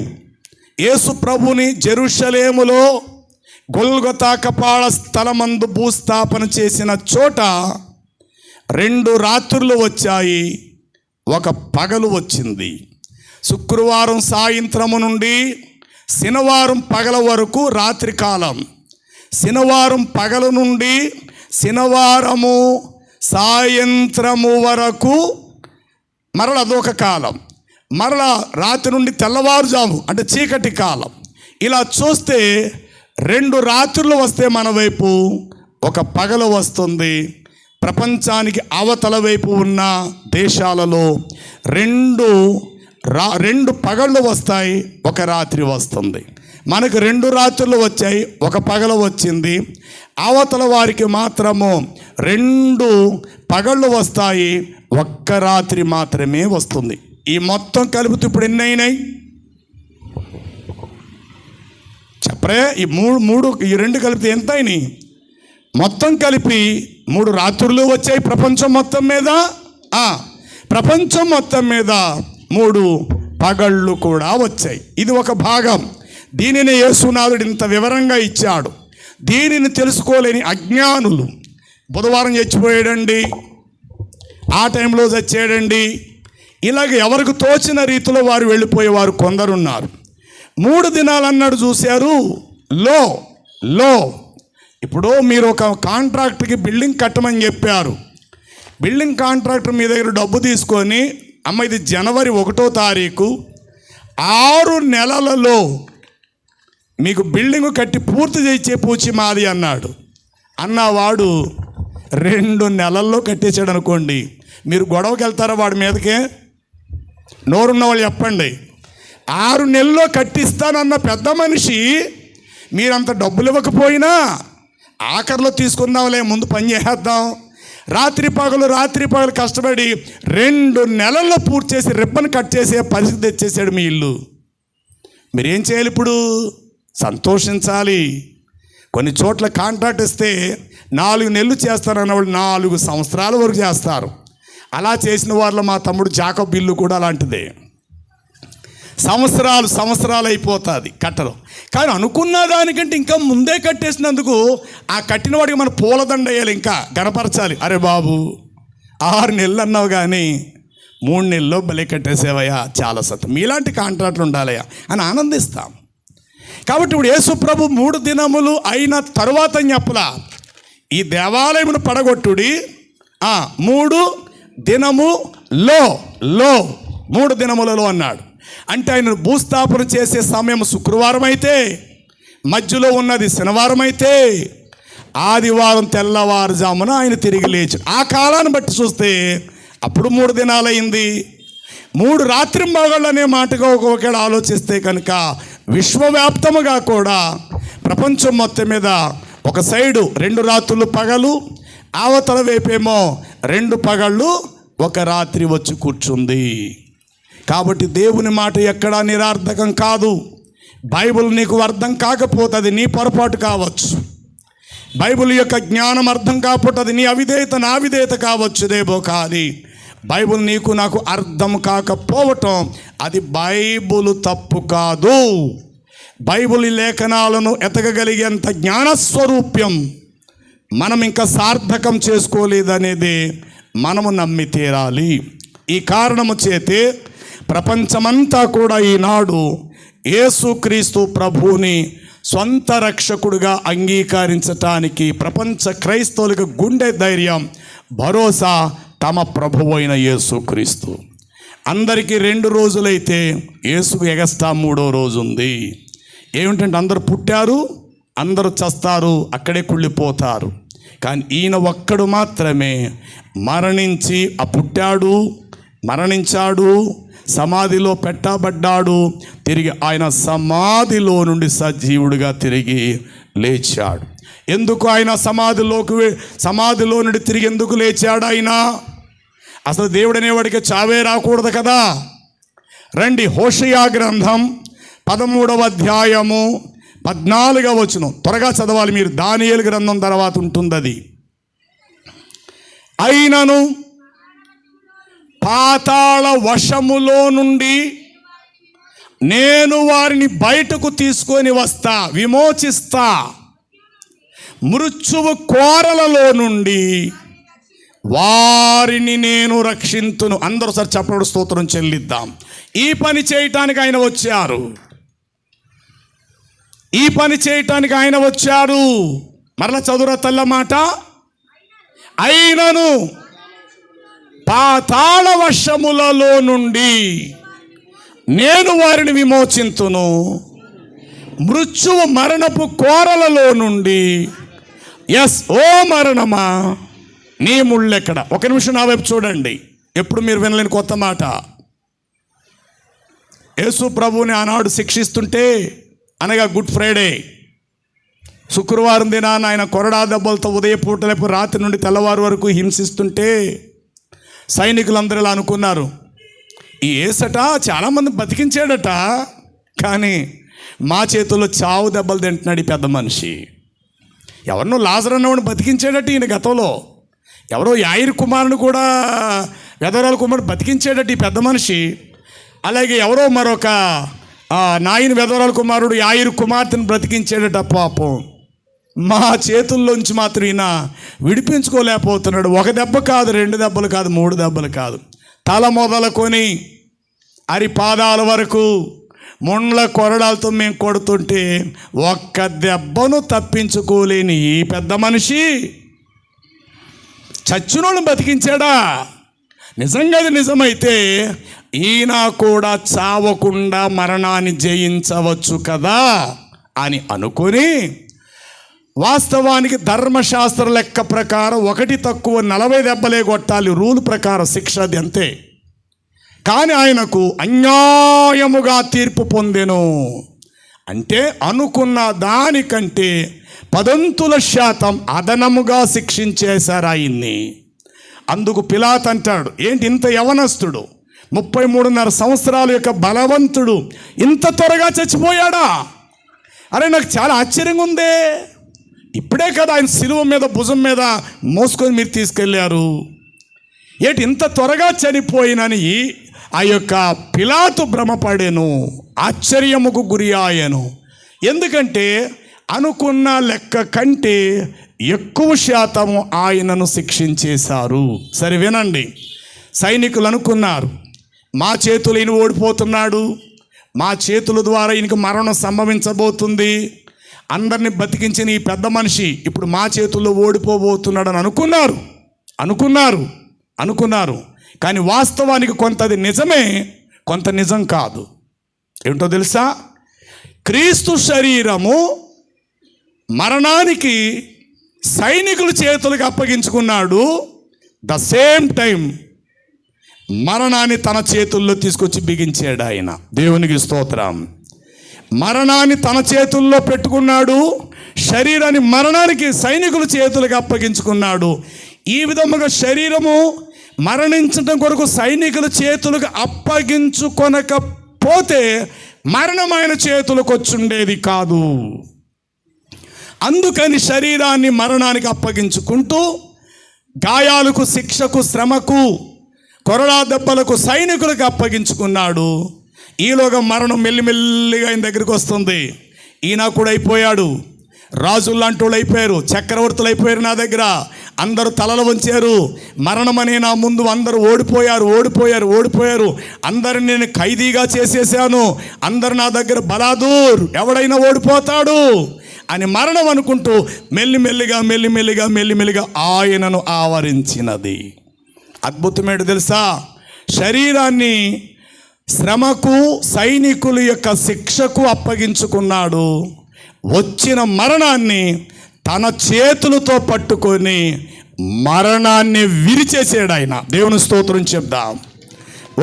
యేసు ప్రభుని జెరూషలేములో గొల్గొతా కపాల స్థలమందు భూస్థాపన చేసిన చోట 2 రాత్రులు వచ్చాయి, ఒక పగలు వచ్చింది. శుక్రవారం సాయంత్రము నుండి శనివారం పగల వరకు రాత్రి కాలం, శనివారం పగల నుండి శనివారము సాయంత్రము వరకు మరల అదొక కాలం, మరలా రాత్రి నుండి తెల్లవారుజాము అంటే చీకటి కాలం. ఇలా చూస్తే 2 రాత్రులు వస్తే మన వైపు ఒక పగలు వస్తుంది. ప్రపంచానికి అవతల వైపు ఉన్న దేశాలలో 2 పగళ్ళు వస్తాయి, ఒక రాత్రి వస్తుంది. మనకు 2 రాత్రులు వచ్చాయి, ఒక పగలు వచ్చింది. అవతల వారికి మాత్రము 2 పగళ్ళు వస్తాయి, ఒక్క రాత్రి మాత్రమే వస్తుంది. ఈ మొత్తం కలిపితే ఇప్పుడు ఎన్ని అయినాయి చెప్పరే? ఈ 2 కలిపితే ఎంత అయినాయి? మొత్తం కలిపి 3 రాత్రులు వచ్చాయి ప్రపంచం మొత్తం మీద. ప్రపంచం మొత్తం మీద 3 పగళ్ళు కూడా వచ్చాయి. ఇది ఒక భాగం. దీనిని యేసునాథుడు ఇంత వివరంగా ఇచ్చాడు. దీనిని తెలుసుకోలేని అజ్ఞానులు, బుధవారం చచ్చిపోయాడండి, ఆ టైంలో చచ్చాడండి, ఇలాగ ఎవరికి తోచిన రీతిలో వారు వెళ్ళిపోయేవారు కొందరున్నారు. 3 దినాలు అన్నాడు చూశారు. లో ఇప్పుడు మీరు ఒక కాంట్రాక్ట్కి బిల్డింగ్ కట్టమని చెప్పారు. బిల్డింగ్ కాంట్రాక్టర్ మీ దగ్గర డబ్బు తీసుకొని, అమ్మ ఇది జనవరి 1వ తారీఖు 6 నెలలలో మీకు బిల్డింగు కట్టి పూర్తి చేయించే పూచి మాది అన్నాడు. అన్నవాడు 2 నెలల్లో కట్టేశాడు అనుకోండి, మీరు గొడవకి వెళ్తారా వాడి మీదకే? నోరున్న వాళ్ళు చెప్పండి. 6 నెలల్లో కట్టిస్తానన్న పెద్ద మనిషి మీరంత డబ్బులు ఇవ్వకపోయినా ఆఖరిలో తీసుకుందాంలే, ముందు పని చేద్దాం, రాత్రి పగలు కష్టపడి 2 నెలల్లో పూర్తి చేసి రిబ్బన్ కట్ చేసే పరిస్థితి తెచ్చేసాడు మీ ఇల్లు. మీరేం చేయాలి ఇప్పుడు? సంతోషించాలి. కొన్ని చోట్ల కాంట్రాక్ట్ ఇస్తే 4 నెలలు చేస్తారన్న వాళ్ళు 4 సంవత్సరాల వరకు చేస్తారు. అలా చేసిన వాళ్ళ మా తమ్ముడు జాకబ్ ఇల్లు కూడా అలాంటిదే. సంవత్సరాలు అయిపోతుంది కట్టడం. కానీ అనుకున్న దానికంటే ఇంకా ముందే కట్టేసినందుకు ఆ కట్టిన వాడికి మనం పూలదండ వేయాలి, ఇంకా గనపరచాలి. అరే బాబు 6 నెలలు అన్నావు కానీ 3 నెలల్లో బలి కట్టేసేవయ్యా, చాలా సత్యం, మీలాంటి కాంట్రాక్ట్లు ఉండాలయ్యా అని ఆనందిస్తాం. కాబట్టి ఇప్పుడు యేసు ప్రభు 3 దినములు అయిన తరువాత చెప్పలా, ఈ దేవాలయమును పడగొట్టుడి 3 దినములో 3 దినములలో అన్నాడు. అంటే ఆయన భూస్థాపన చేసే సమయం శుక్రవారం అయితే, మధ్యలో ఉన్నది శనివారం అయితే, ఆదివారం తెల్లవారుజామున ఆయన తిరిగి లేచి, ఆ కాలాన్ని బట్టి చూస్తే అప్పుడు 3 దినాలైంది. 3 రాత్రింబగళ్ళు అనే మాటగా ఒకవేళ ఆలోచిస్తే కనుక విశ్వవ్యాప్తముగా కూడా ప్రపంచం మొత్తం మీద ఒక సైడు 2 రాత్రులు పగలు, అవతల వైపేమో 2 పగళ్ళు 1 రాత్రి వచ్చి కూర్చుంది. కాబట్టి దేవుని మాట ఎక్కడా నిరర్థకం కాదు. బైబిల్ నీకు అర్థం కాకపోతే అది నీ పొరపాటు కావచ్చు. బైబిల్ యొక్క జ్ఞానం అర్థం కాకపోతే అది నీ అవిధేయత, నా విధేయత కావచ్చుదేమో. కానీ బైబిల్ నీకు నాకు అర్థం కాకపోవటం అది బైబిల్ తప్పు కాదు. బైబిల్ లేఖనాలను ఎతకగలిగేంత జ్ఞానస్వరూప్యం మనం ఇంకా సార్థకం చేసుకోలేదనేది మనము నమ్మి తీరాలి. ఈ కారణము చేతే ప్రపంచమంతా కూడా ఈనాడు యేసుక్రీస్తు ప్రభువుని సొంత రక్షకుడిగా అంగీకరించటానికి ప్రపంచ క్రైస్తవులకు గుండె ధైర్యం, భరోసా తమ ప్రభువు అయిన యేసుక్రీస్తు. అందరికీ 2 రోజులైతే యేసుకు ఎగస్టా 3వ రోజు ఉంది. ఏమిటంటే అందరూ పుట్టారు, అందరూ చస్తారు, అక్కడే కుళ్ళిపోతారు. కానీ ఈయన ఒక్కడు మాత్రమే మరణించి పుట్టాడు, మరణించాడు, సమాధిలో పెట్టబడ్డాడు, తిరిగి ఆయన సమాధిలో నుండి సజీవుడిగా తిరిగి లేచాడు. ఎందుకు ఆయన సమాధిలో నుండి తిరిగి ఎందుకు లేచాడు? ఆయన అసలు దేవుడు అనేవాడికి చావే రాకూడదు కదా. రండి, హోషేయ గ్రంథం 13వ అధ్యాయము 14వ వచనం త్వరగా చదవాలి మీరు. దానియేలు గ్రంథం తర్వాత ఉంటుంది అది. అయినను పాతాళ వశములో నుండి నేను వారిని బయటకు తీసుకొని వస్తా, విమోచిస్తా. మృత్యువు కోరలలో నుండి వారిని నేను రక్షింతును. అందరూ సార్ చెప్పడు స్తోత్రం చెల్లిద్దాం. ఈ పని చేయటానికి ఆయన వచ్చారు, ఈ పని చేయటానికి ఆయన వచ్చారు. మరలా చదువురా తల్ల మాట. అయినను పాతాళ వశములలో నుండి నేను వారిని విమోచింతును, మృత్యువు మరణపు కోరలలో నుండి. ఎస్, ఓ మరణమా నీ ముళ్ళెక్కడ? 1 నిమిషం నా వైపు చూడండి. ఎప్పుడు మీరు వినలేని కొత్త మాట. యేసు ప్రభువుని ఆనాడు శిక్షిస్తుంటే, అనగా గుడ్ ఫ్రైడే శుక్రవారం దినాన ఆయన కొరడా దెబ్బలతో ఉదయపూట లేకపోతే రాత్రి నుండి తెల్లవారు వరకు హింసిస్తుంటే సైనికులందరూ ఇలా అనుకున్నారు, ఈ యేసట చాలామంది బతికించాడట, కానీ మా చేతుల్లో చావు దెబ్బలు తింటున్నాడు ఈ పెద్ద మనిషి. ఎవరినో లాజరు అన్నవాడిని బతికించాడట ఈయన గతంలో. ఎవరో యాయిర్ కుమారుని కూడా, వెదరాల కుమారుడు బతికించాడట ఈ పెద్ద మనిషి. అలాగే ఎవరో మరొక నాయన వెదరాల కుమారుడు యాయిర్ కుమార్తెను బ్రతికించాడట. పాపం మా చేతుల్లోంచి మాత్రం ఈయన విడిపించుకోలేకపోతున్నాడు. 1 దెబ్బ కాదు, 2 దెబ్బలు కాదు, 3 దెబ్బలు కాదు, తల మొదలుకొని అరి పాదాల వరకు ముండ్ల కొరడాలతో మేము కొడుతుంటే 1 దెబ్బను తప్పించుకోలేని ఈ పెద్ద మనిషి చచ్చినోళ్ళని బతికించాడా? నిజంగా అది నిజమైతే ఈయన కూడా చావకుండా మరణాన్ని జయించవచ్చు కదా అని అనుకొని, వాస్తవానికి ధర్మశాస్త్ర లెక్క ప్రకారం 1 తక్కువ 40 దెబ్బలే కొట్టాలి, రూల్ ప్రకారం శిక్ష అది అంతే. కానీ ఆయనకు అన్యాయముగా తీర్పు పొందెను. అంటే అనుకున్న దానికంటే 10% అదనముగా శిక్షించేశారు ఆయన్ని. అందుకు పిలాతు అంటాడు, ఏంటి ఇంత యవనస్తుడు 33.5 సంవత్సరాల యొక్క బలవంతుడు ఇంత త్వరగా చచ్చిపోయాడా? అరే నాకు చాలా ఆశ్చర్యంగా ఉందే. ఇప్పుడే కదా ఆయన శిలువ మీద భుజం మీద మోసుకొని మీరు తీసుకెళ్ళారు, ఏంటి ఇంత త్వరగా చనిపోయినని ఆ యొక్క పిలాతు భ్రమపడేను, ఆశ్చర్యముకు గురి ఆయను. ఎందుకంటే అనుకున్న లెక్క కంటే ఎక్కువ శాతము ఆయనను శిక్షించేశారు. సరే వినండి, సైనికులు అనుకున్నారు, మా చేతులు ఈయన ఓడిపోతున్నాడు, మా చేతుల ద్వారా ఈయనకు మరణం సంభవించబోతుంది, అందరిని బతికించిన ఈ పెద్ద మనిషి ఇప్పుడు మా చేతుల్లో ఓడిపోబోతున్నాడని అనుకున్నారు. కానీ వాస్తవానికి కొంతది నిజమే, కొంత నిజం కాదు. ఏంటో తెలుసా? క్రీస్తు శరీరము మరణానికి సైనికుల చేతులకు అప్పగించుకున్నాడు. ద సేమ్ టైం మరణాన్ని తన చేతుల్లో తీసుకొచ్చి బిగించాడు ఆయన. దేవునికి స్తోత్రం. మరణాన్ని తన చేతుల్లో పెట్టుకున్నాడు, శరీరాన్ని మరణానికి సైనికుల చేతులకు అప్పగించుకున్నాడు. ఈ విధముగా శరీరము మరణించడం కొరకు సైనికుల చేతులకు అప్పగించుకొనకపోతే మరణం ఆయన చేతులకు వచ్చుండేది కాదు. అందుకని శరీరాన్ని మరణానికి అప్పగించుకుంటూ గాయాలకు, శిక్షకు, శ్రమకు, కొరడా దెబ్బలకు సైనికులకు అప్పగించుకున్నాడు. ఈలోగా మరణం మెల్లిమెల్లిగా ఆయన దగ్గరికి వస్తుంది. ఈయన కూడా అయిపోయాడు, రాజుల్లాంటి వాళ్ళు అయిపోయారు, చక్రవర్తులు అయిపోయారు. నా దగ్గర అందరూ తలలు వంచారు. మరణం అనే నా ముందు అందరూ ఓడిపోయారు. అందరిని నేను ఖైదీగా చేసేసాను, అందరు నా దగ్గర బలాదూర్, ఎవడైనా ఓడిపోతాడు అని మరణం అనుకుంటూ మెల్లిమెల్లిగా ఆయనను ఆవరించినది. అద్భుతమేంటో తెలుసా? శరీరాన్ని శ్రమకు, సైనికుల యొక్క శిక్షకు అప్పగించుకున్నాడు. వచ్చిన మరణాన్ని తన చేతులతో పట్టుకొని మరణాన్ని విరిచేసాడు ఆయన. దేవుని స్తోత్రం చెప్దాం.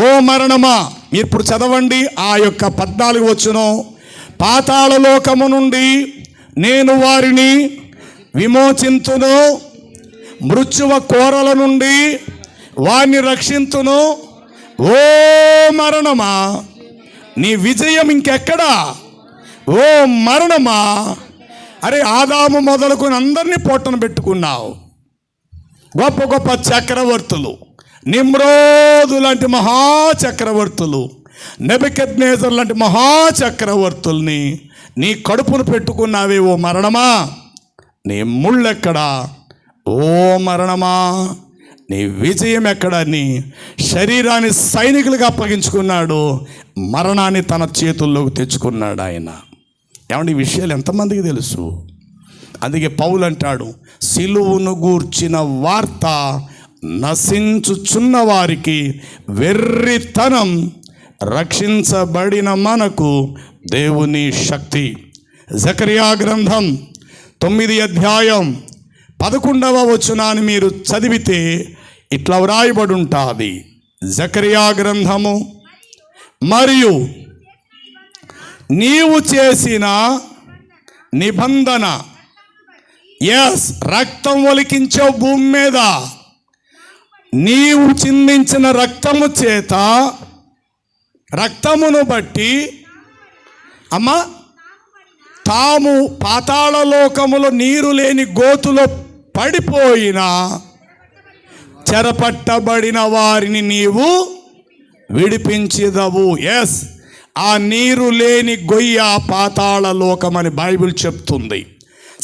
ఓ మరణమా, మీరు ఇప్పుడు చదవండి ఆ యొక్క 14 వచనం. పాతాళ లోకము నుండి నేను వారిని విమోచింతును, మృత్యువ కోరల నుండి వారిని రక్షింతును. ఓ మరణమా, నీ విజయం ఇంకెక్కడా? ఓ మరణమా, అరే ఆదాము మొదలుకొని అందరినీ పొట్టన పెట్టుకున్నావు. గొప్ప గొప్ప చక్రవర్తులు, నిమ్రోదు లాంటి మహాచక్రవర్తులు, నెబుకద్నెజర్ లాంటి మహాచక్రవర్తుల్ని నీ కడుపును పెట్టుకున్నావే. ఓ మరణమా, నీ ముళ్ళెక్కడా? ఓ మరణమా, నీ విజయం ఎక్కడ? నీ శరీరాన్ని సైనికులుగా అప్పగించుకున్నాడు, మరణాన్ని తన చేతుల్లోకి తెచ్చుకున్నాడు ఆయన. ఏమంటే ఈ విషయాలు ఎంతమందికి తెలుసు? అందుకే పౌలు అంటాడు, సిలువును గూర్చిన వార్త నశించుచున్న వారికి వెర్రితనం, రక్షించబడిన మనకు దేవుని శక్తి. జకరియా గ్రంథం 9వ అధ్యాయం 11వ వచనాన్ని మీరు చదివితే ఇట్లా వ్రాయబడి ఉంటుంది. జకరియా గ్రంథము, మరియు నీవు చేసిన నిబంధన, రక్తం ఒలికించే భూమి మీద నీవు చిందించిన రక్తము చేత, రక్తమును బట్టి అమ్మా తాము పాతాళ లోకములో నీరు లేని గోతులో పడిపోయిన చెరపట్టబడిన వారిని నీవు విడిపించెదవు. ఆ నీరు లేని గొయ్య పాతాళ లోకం అని బైబిల్ చెప్తుంది.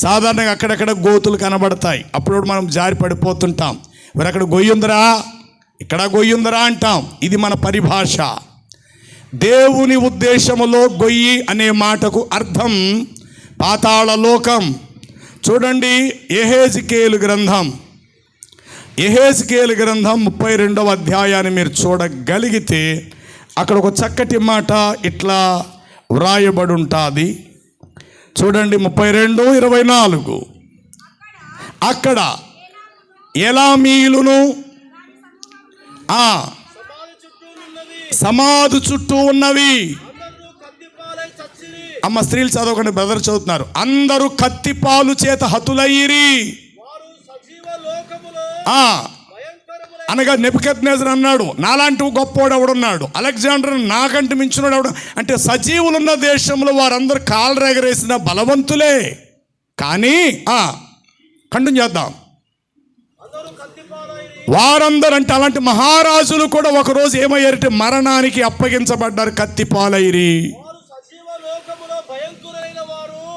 సాధారణంగా అక్కడక్కడ గోతులు కనబడతాయి, అప్పుడు మనం జారి పడిపోతుంటాం. మరి అక్కడ గొయ్యి ఉందరా, ఇక్కడ గొయ్యి ఉందరా అంటాం. ఇది మన పరిభాష. దేవుని ఉద్దేశములో గొయ్యి అనే మాటకు అర్థం పాతాళ లోకం. చూడండి, యెహెజ్కేలు గ్రంథం 32వ అధ్యాయాన్ని మీరు చూడగలిగితే అక్కడ ఒక చక్కటి మాట ఇట్లా వ్రాయబడి ఉంటుంది. చూడండి 32:24. అక్కడ ఎలామీయులను సమాధి చుట్టూ ఉన్నవి. అమ్మ స్త్రీలు చదవకండి, బ్రదర్ చదువుతున్నారు. అందరూ కత్తిపాలు చేత హతులయ్యిరి. అనగా నెబుకద్నెజర్ అన్నాడు, నాలాంటి గొప్పోడు ఎవడున్నాడు, అలెగ్జాండర్ నాకంటే మించినోడు ఎవడు అంటే, సజీవులున్న దేశంలో వారందరూ కాళ్ళు ఎగరేసిన బలవంతులే. కానీ కంటిన్యూ చేద్దాం. వారందరూ అంటే అలాంటి మహారాజులు కూడా ఒకరోజు ఏమయ్యారంటే మరణానికి అప్పగించబడ్డారు, కత్తిపాలైరి.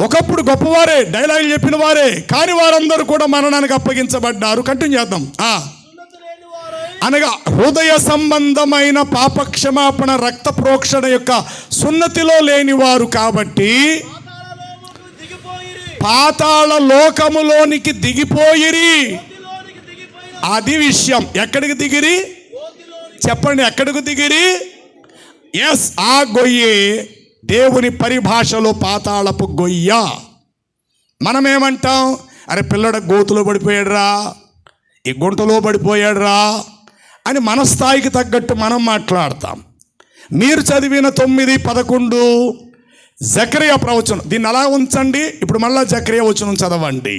ఒకప్పుడు గొప్పవారే, డైలాగులు చెప్పిన వారే, కానీ వారందరూ కూడా మరణానికి అప్పగించబడ్డారు. కంటిన్యూ చేద్దాం. అనగా హృదయ సంబంధమైన పాపక్షమాపణ రక్త ప్రోక్షణ యొక్క సున్నతిలో లేనివారు కాబట్టి పాతాళ లోకములోనికి దిగిపోయిరి. అది విషయం. ఎక్కడికి దిగిరి చెప్పండి, ఎక్కడికి దిగిరి? ఎస్, ఆ గొయ్యే దేవుని పరిభాషలో పాతాళపు గొయ్య. మనమేమంటాం? అరే పిల్లడ గోతులో పడిపోయాడురా, ఈ గుంటలో పడిపోయాడురా అని మన స్థాయికి తగ్గట్టు మనం మాట్లాడతాం. మీరు చదివిన 9:11 జకరియా ప్రవచనం, దీన్ని అలా ఉంచండి. ఇప్పుడు మళ్ళా జకరియా వచనం చదవండి.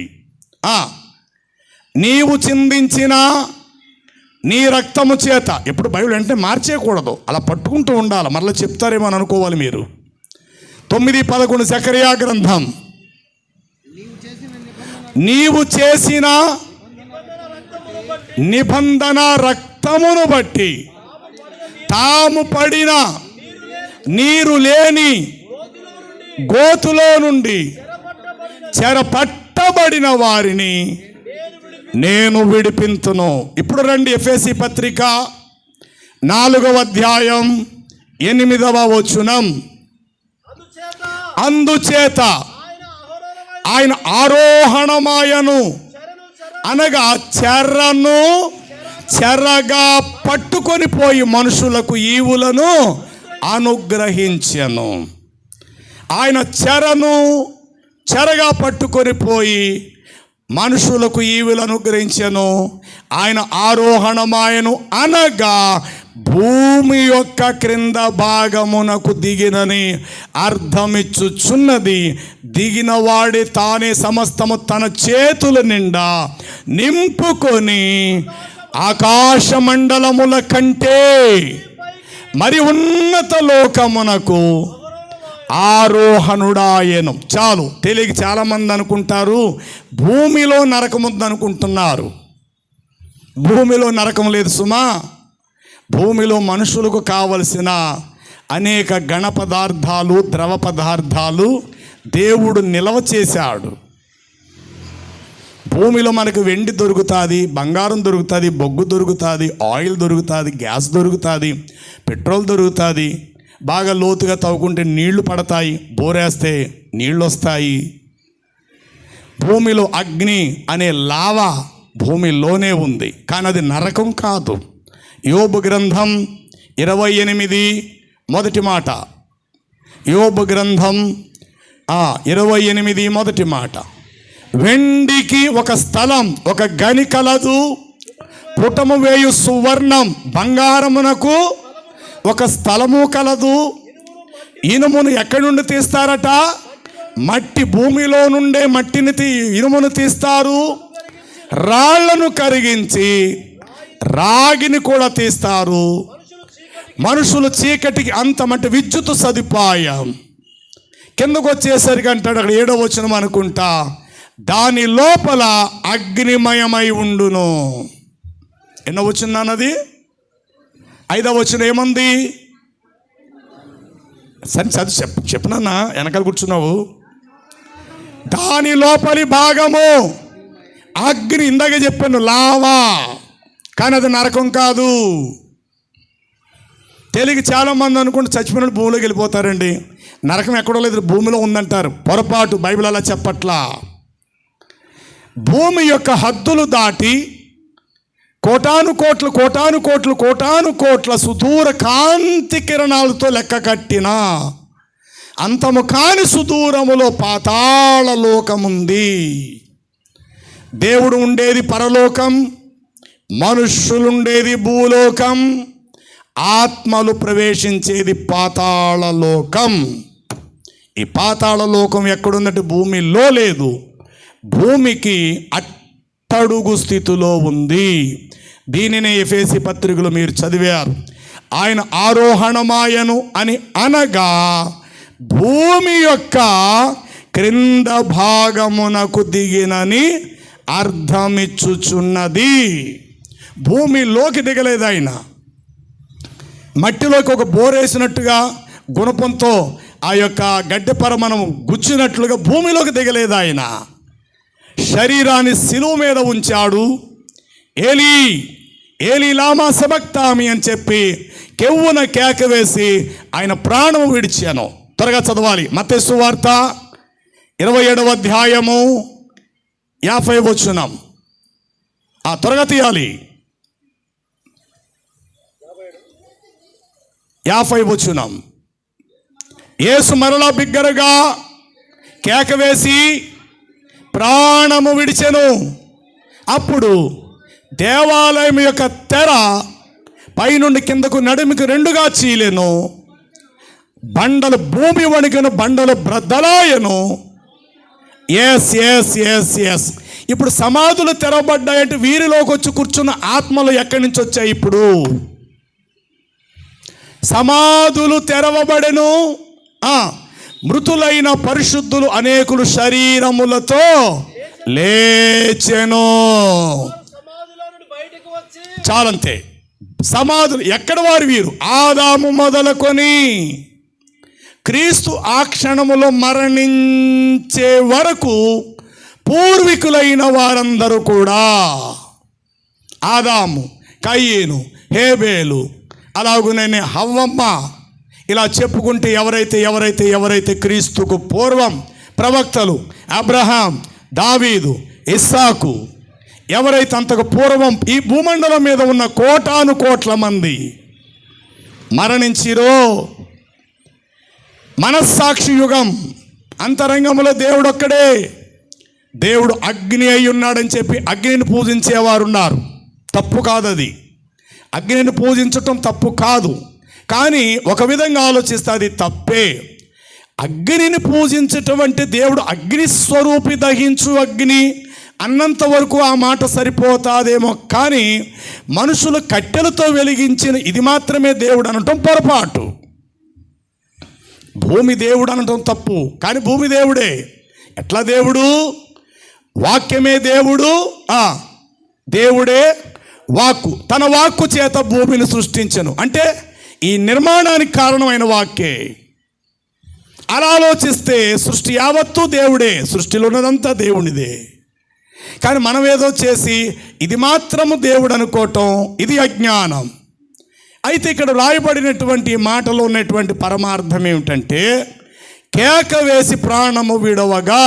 నీవు చిందించిన నీ రక్తము చేత, ఎప్పుడు బైబిల్ అంటే మార్చేయకూడదు, అలా పట్టుకుంటూ ఉండాలి. మరలా చెప్తారేమో అని అనుకోవాలి మీరు. 9:11 జకరియా గ్రంథం. నీవు చేసిన నిబంధన రక్తమును బట్టి తాము పడిన నీరు లేని గోతులో నుండి చెరపట్టబడిన వారిని నేను విడిపింతును. ఇప్పుడు రండి, ఎఫెసీ పత్రిక 4వ అధ్యాయం 8వ వచనం. అందుచేత ఆయన ఆరోహణమాయను, అనగా చెరను చెరగా పట్టుకొని పోయి మనుషులకు ఈవులను అనుగ్రహించెను. ఆయన చెరను చెరగా పట్టుకొని పోయి మనుషులకు ఈవులను అనుగ్రహించెను. ఆయన ఆరోహణమాయను, అనగా భూమి యొక్క క్రింద భాగమునకు దిగినని అర్థమిచ్చుచున్నది. దిగిన వాడే తానే సమస్తము తన చేతుల నిండా నింపుకొని ఆకాశ మండలముల కంటే మరి ఉన్నత లోకమునకు ఆరోహణుడాయను. చాలు, తెలియక చాలామంది అనుకుంటారు భూమిలో నరకం ఉందనుకుంటున్నారు. భూమిలో నరకం లేదు సుమా. భూమిలో మనుషులకు కావలసిన అనేక ఘన పదార్థాలు, ద్రవ పదార్థాలు దేవుడు నిల్వ చేశాడు. భూమిలో మనకు వెండి దొరుకుతుంది, బంగారం దొరుకుతుంది, బొగ్గు దొరుకుతుంది, ఆయిల్ దొరుకుతుంది, గ్యాస్ దొరుకుతుంది, పెట్రోల్ దొరుకుతుంది. బాగా లోతుగా తవ్వుకుంటే నీళ్లు పడతాయి, బోరేస్తే నీళ్ళు వస్తాయి. భూమిలో అగ్ని అనే లావా భూమిలోనే ఉంది, కానీ అది నరకం కాదు. యోబు గ్రంథం 28 మొదటి మాట. యోబు గ్రంథం 28 మొదటి మాట. వెండికి ఒక స్థలం, ఒక గని కలదు, పుటము వేయు సువర్ణం బంగారమునకు ఒక స్థలము కలదు. ఇనుమును ఎక్కడి నుండి తీస్తారట? మట్టి, భూమిలో నుండే మట్టిని ఇనుమును తీస్తారు. రాళ్లను కరిగించి రాగిని కూడా తీస్తారు. మనుషులు చీకటికి అంతమంటే విద్యుత్ సదుపాయం. కిందకు వచ్చేసరికి అంటాడు అక్కడ 7వ వచనం అనుకుంటా, దాని లోపల అగ్నిమయమై ఉండును. ఎన్నో వచ్చిందన్నది? 5వ వచనం ఏమంది? సరే చదువు, చెప్పనన్నా వెనకాల కూర్చున్నావు. దాని లోపలి భాగము అగ్ని, ఇందాక చెప్పాను లావా, కానీ అది నరకం కాదు. తెలియక చాలామంది అనుకుంటే చచ్చిపోయిన భూమిలోకి వెళ్ళిపోతారండి. నరకం ఎక్కడో లేదు, భూమిలో ఉందంటారు. పొరపాటు, బైబిల్ అలా చెప్పట్లా. భూమి యొక్క హద్దులు దాటి కోటాను కోట్ల సుదూర కాంతి కిరణాలతో లెక్క కట్టిన అంతము కాని సుదూరములో పాతాళ లోకముంది. దేవుడు ఉండేది పరలోకం, మనుష్యులుండేది భూలోకం, ఆత్మలు ప్రవేశించేది పాతాళ లోకం. ఈ పాతాళ లోకం ఎక్కడుందంటే భూమిలో లేదు, భూమికి అట్టడుగు స్థితిలో ఉంది. దీనినే ఎఫెసీ పత్రికలో మీరు చదివారు. ఆయన ఆరోహణమాయను అని అనగా భూమి యొక్క క్రింద భాగమునకు దిగినని అర్థమిచ్చుచున్నది. భూమిలోకి దిగలేదు ఆయన. మట్టిలోకి ఒక బోరేసినట్టుగా గుణపంతో ఆ యొక్క గడ్డెపర మనం గుచ్చినట్లుగా భూమిలోకి దిగలేదు. ఆయన శరీరాన్ని శిలువ మీద ఉంచాడు. ఏలీ ఏలీ లామా సబక్తామి అని చెప్పి కెవ్వున కేక వేసి ఆయన ప్రాణము విడిచాను. త్వరగా చదవాలి. మత్తయి సువార్త 27వ అధ్యాయము 50వ వచనం. త్వరగా తీయాలి. 50వ వచనం. యేసు మరలా బిగ్గరగా కేక వేసి ప్రాణము విడిచెను. అప్పుడు దేవాలయం యొక్క తెర పైనుండి కిందకు నడుమికి రెండుగా చీలెను. బండలు భూమి వణికెను, బండలు బ్రద్దలాయను. ఎస్ ఎస్ ఎస్ ఎస్ ఇప్పుడు సమాధులు తెరవబడ్డాయంటే వీరిలోకి వచ్చి కూర్చున్న ఆత్మలు ఎక్కడి నుంచి వచ్చాయి? ఇప్పుడు సమాధులు తెరవబడెను. మృతులైన పరిశుద్ధులు అనేకులు శరీరములతో లేచెను. చాలంతే. సమాధులు ఎక్కడ వారు? వీరు ఆదాము మొదలుకొని క్రీస్తు ఆ క్షణములో మరణించే వరకు పూర్వీకులైన వారందరూ కూడా ఆదాము, కయ్యేను, హేబేలు, అలాగునే హవ్వమ్మ, ఇలా చెప్పుకుంటే ఎవరైతే క్రీస్తుకు పూర్వం ప్రవక్తలు అబ్రహాం, దావీదు, ఇస్సాకు, ఎవరైతే అంతకు పూర్వం ఈ భూమండలం మీద ఉన్న కోటాను కోట్ల మంది మరణించిరో, మనస్సాక్షి యుగం అంతరంగంలో దేవుడు ఒక్కడే. దేవుడు అగ్ని అయి ఉన్నాడని చెప్పి అగ్నిని పూజించేవారు ఉన్నారు. తప్పు కాదు, అది అగ్నిని పూజించటం తప్పు కాదు. కానీ ఒక విధంగా ఆలోచిస్తే అది తప్పే. అగ్నిని పూజించటం అంటే దేవుడు అగ్ని స్వరూపి, దహించు అగ్ని అన్నంత వరకు ఆ మాట సరిపోతాదేమో. కానీ మనుషులు కట్టెలతో వెలిగించిన ఇది మాత్రమే దేవుడు అనటం పొరపాటు. భూమి దేవుడు అనటం తప్పు. కానీ భూమి దేవుడే. ఎట్లా దేవుడు? వాక్యమే దేవుడు. దేవుడే వాక్కు, తన వాక్కు చేత భూమిని సృష్టించను. అంటే ఈ నిర్మాణానికి కారణమైన వాక్యే. అలా ఆలోచిస్తే సృష్టి యావత్తు దేవుడే, సృష్టిలో ఉన్నదంతా దేవునిదే. కానీ మనం ఏదో చేసి ఇది మాత్రము దేవుడు అనుకోవటం, ఇది అజ్ఞానం. అయితే ఇక్కడ రాయబడినటువంటి మాటలో ఉన్నటువంటి పరమార్థం ఏమిటంటే, కేక వేసి ప్రాణము విడవగా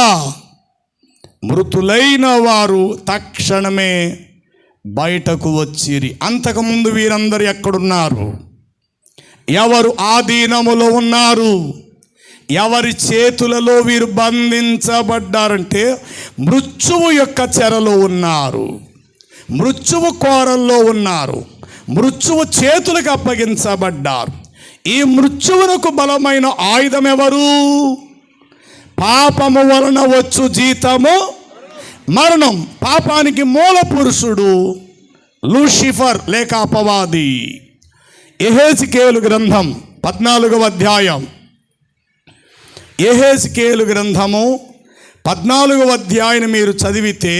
మృతులైన వారు తక్షణమే బయటకు వచ్చిరి. అంతకుముందు వీరందరూ ఎక్కడున్నారు? ఎవరు ఆధీనములో ఉన్నారు? ఎవరి చేతులలో వీరు బంధించబడ్డారంటే మృత్యువు యొక్క చెరలో ఉన్నారు, మృత్యువు కోరల్లో ఉన్నారు, మృత్యువు చేతులకు అప్పగించబడ్డారు. ఈ మృత్యువునకు బలమైన ఆయుధం ఎవరు? పాపము వలన వచ్చు జీతము మరణం. పాపానికి మూల పురుషుడు లూసిఫర్ లేక అపవాది. యెహెజ్కేలు గ్రంథం 14వ అధ్యాయం, యెహెజ్కేలు గ్రంథము 14వ అధ్యాయం మీరు చదివితే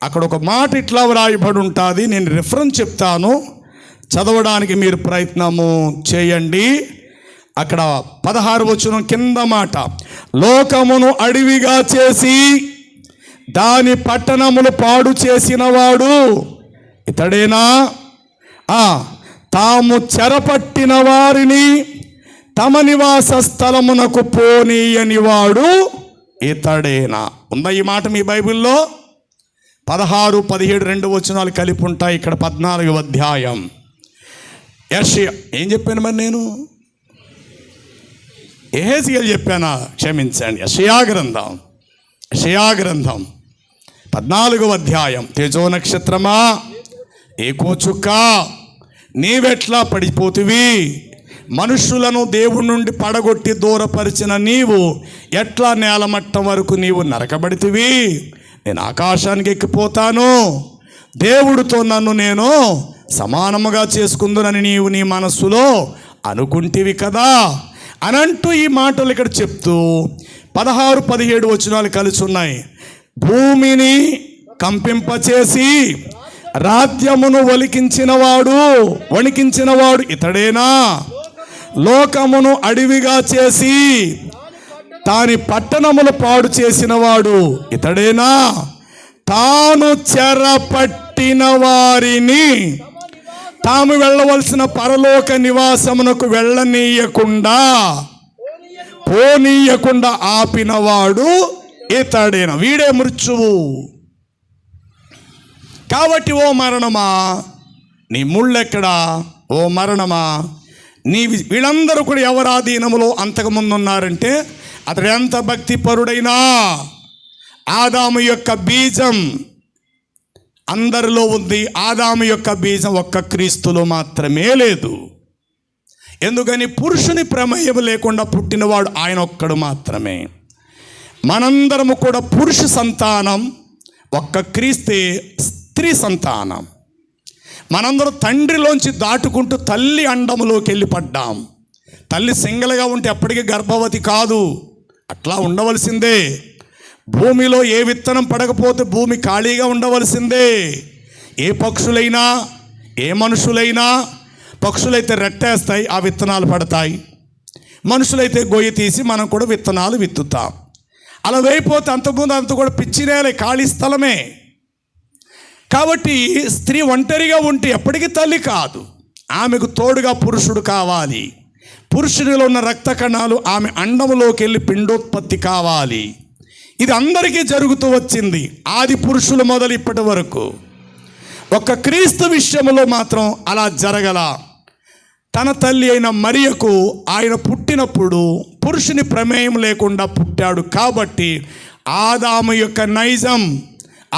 అక్కడ ఒక మాట ఇట్లా వ్రాయబడి ఉంటుంది. నేను రిఫరెన్స్ చెప్తాను, చదవడానికి మీరు ప్రయత్నము చేయండి. అక్కడ 16వ వచనం కింద మాట, లోకమును అడవిగా చేసి దాని పట్టణములు పాడు చేసినవాడు ఇతడేనా? తాము చెరపట్టిన వారిని తమ నివాస స్థలమునకు పోనీయని వాడు ఇతడేనా? ఉందా ఈ మాట మీ బైబిల్లో? 16, 17 2 వచనాలు కలిపి ఉంటాయి. ఇక్కడ 14వ అధ్యాయం. యెషయా ఏం చెప్పాను మరి? నేను యెహెజ్కేలు చెప్పానా? క్షమించండి. యెషయా గ్రంథం 14వ అధ్యాయం. తేజో నక్షత్రమా, ఏకో చుక్క, నీవెట్లా పడిపోతివి? మనుషులను దేవుడి నుండి పడగొట్టి దూరపరిచిన నీవు ఎట్లా నేలమట్టం వరకు నీవు నరకబడితివి? నేను ఆకాశానికి ఎక్కిపోతాను, దేవుడితో నన్ను నేను సమానముగా చేసుకుందునని నీవు నీ మనస్సులో అనుకుంటివి కదా అనంటూ ఈ మాటలు ఇక్కడ చెప్తూ 16, 17 వచనాలు కలిసి ఉన్నాయి. భూమిని కంపింపచేసి రాజ్యమును వణికించినవాడు ఇతడేనా? లోకమును అడవిగా చేసి తాని పట్టణములు పాడు చేసిన వాడు ఇతడేనా? తాను చెరపట్టిన వారిని తాము వెళ్ళవలసిన పరలోక నివాసమునకు పోనీయకుండా ఆపినవాడు ఇతడేనా? వీడే మృత్యువు. కాబట్టి ఓ మరణమా నీ ముళ్ళెక్కడా? ఓ మరణమా వీళ్ళందరూ కూడా ఎవరు ఆధీనములో అంతకుముందు ఉన్నారంటే అతడు ఎంత భక్తిపరుడైనా ఆదాము యొక్క బీజం అందరిలో ఉంది. ఆదాము యొక్క బీజం ఒక్క క్రీస్తులో మాత్రమే లేదు. ఎందుకని? పురుషుని ప్రమేయం లేకుండా పుట్టినవాడు ఆయన ఒక్కడు మాత్రమే. మనందరము కూడా పురుష సంతానం, ఒక్క క్రీస్తే స్త్రీ సంతానం. మనందరం తండ్రిలోంచి దాటుకుంటూ తల్లి అండములోకి వెళ్ళి పడ్డాం. తల్లి సింగల్గా ఉంటే ఎప్పటికీ గర్భవతి కాదు, అట్లా ఉండవలసిందే. భూమిలో ఏ విత్తనం పడకపోతే భూమి ఖాళీగా ఉండవలసిందే. ఏ పక్షులైనా ఏ మనుషులైనా, పక్షులైతే రెట్టేస్తాయి, ఆ విత్తనాలు పడతాయి. మనుషులైతే గొయ్యి తీసి మనం కూడా విత్తనాలు విత్తుతాం. అలా వేయిపోతే అంతకుముందు అంత కూడా పిచ్చినేలే, ఖాళీ స్థలమే. కాబట్టి స్త్రీ ఒంటరిగా ఉంటే ఎప్పటికీ తల్లి కాదు, ఆమెకు తోడుగా పురుషుడు కావాలి. పురుషునిలో ఉన్న రక్త కణాలు ఆమె అండములోకి వెళ్ళి పిండోత్పత్తి కావాలి. ఇది అందరికీ జరుగుతూ వచ్చింది, ఆది పురుషులు మొదలు ఇప్పటి వరకు. ఒక్క క్రీస్తు విషయంలో మాత్రం అలా జరగల. తన తల్లి అయిన మరియకు ఆయన పుట్టినప్పుడు పురుషుని ప్రమేయం లేకుండా పుట్టాడు. కాబట్టి ఆదాము యొక్క నైజం,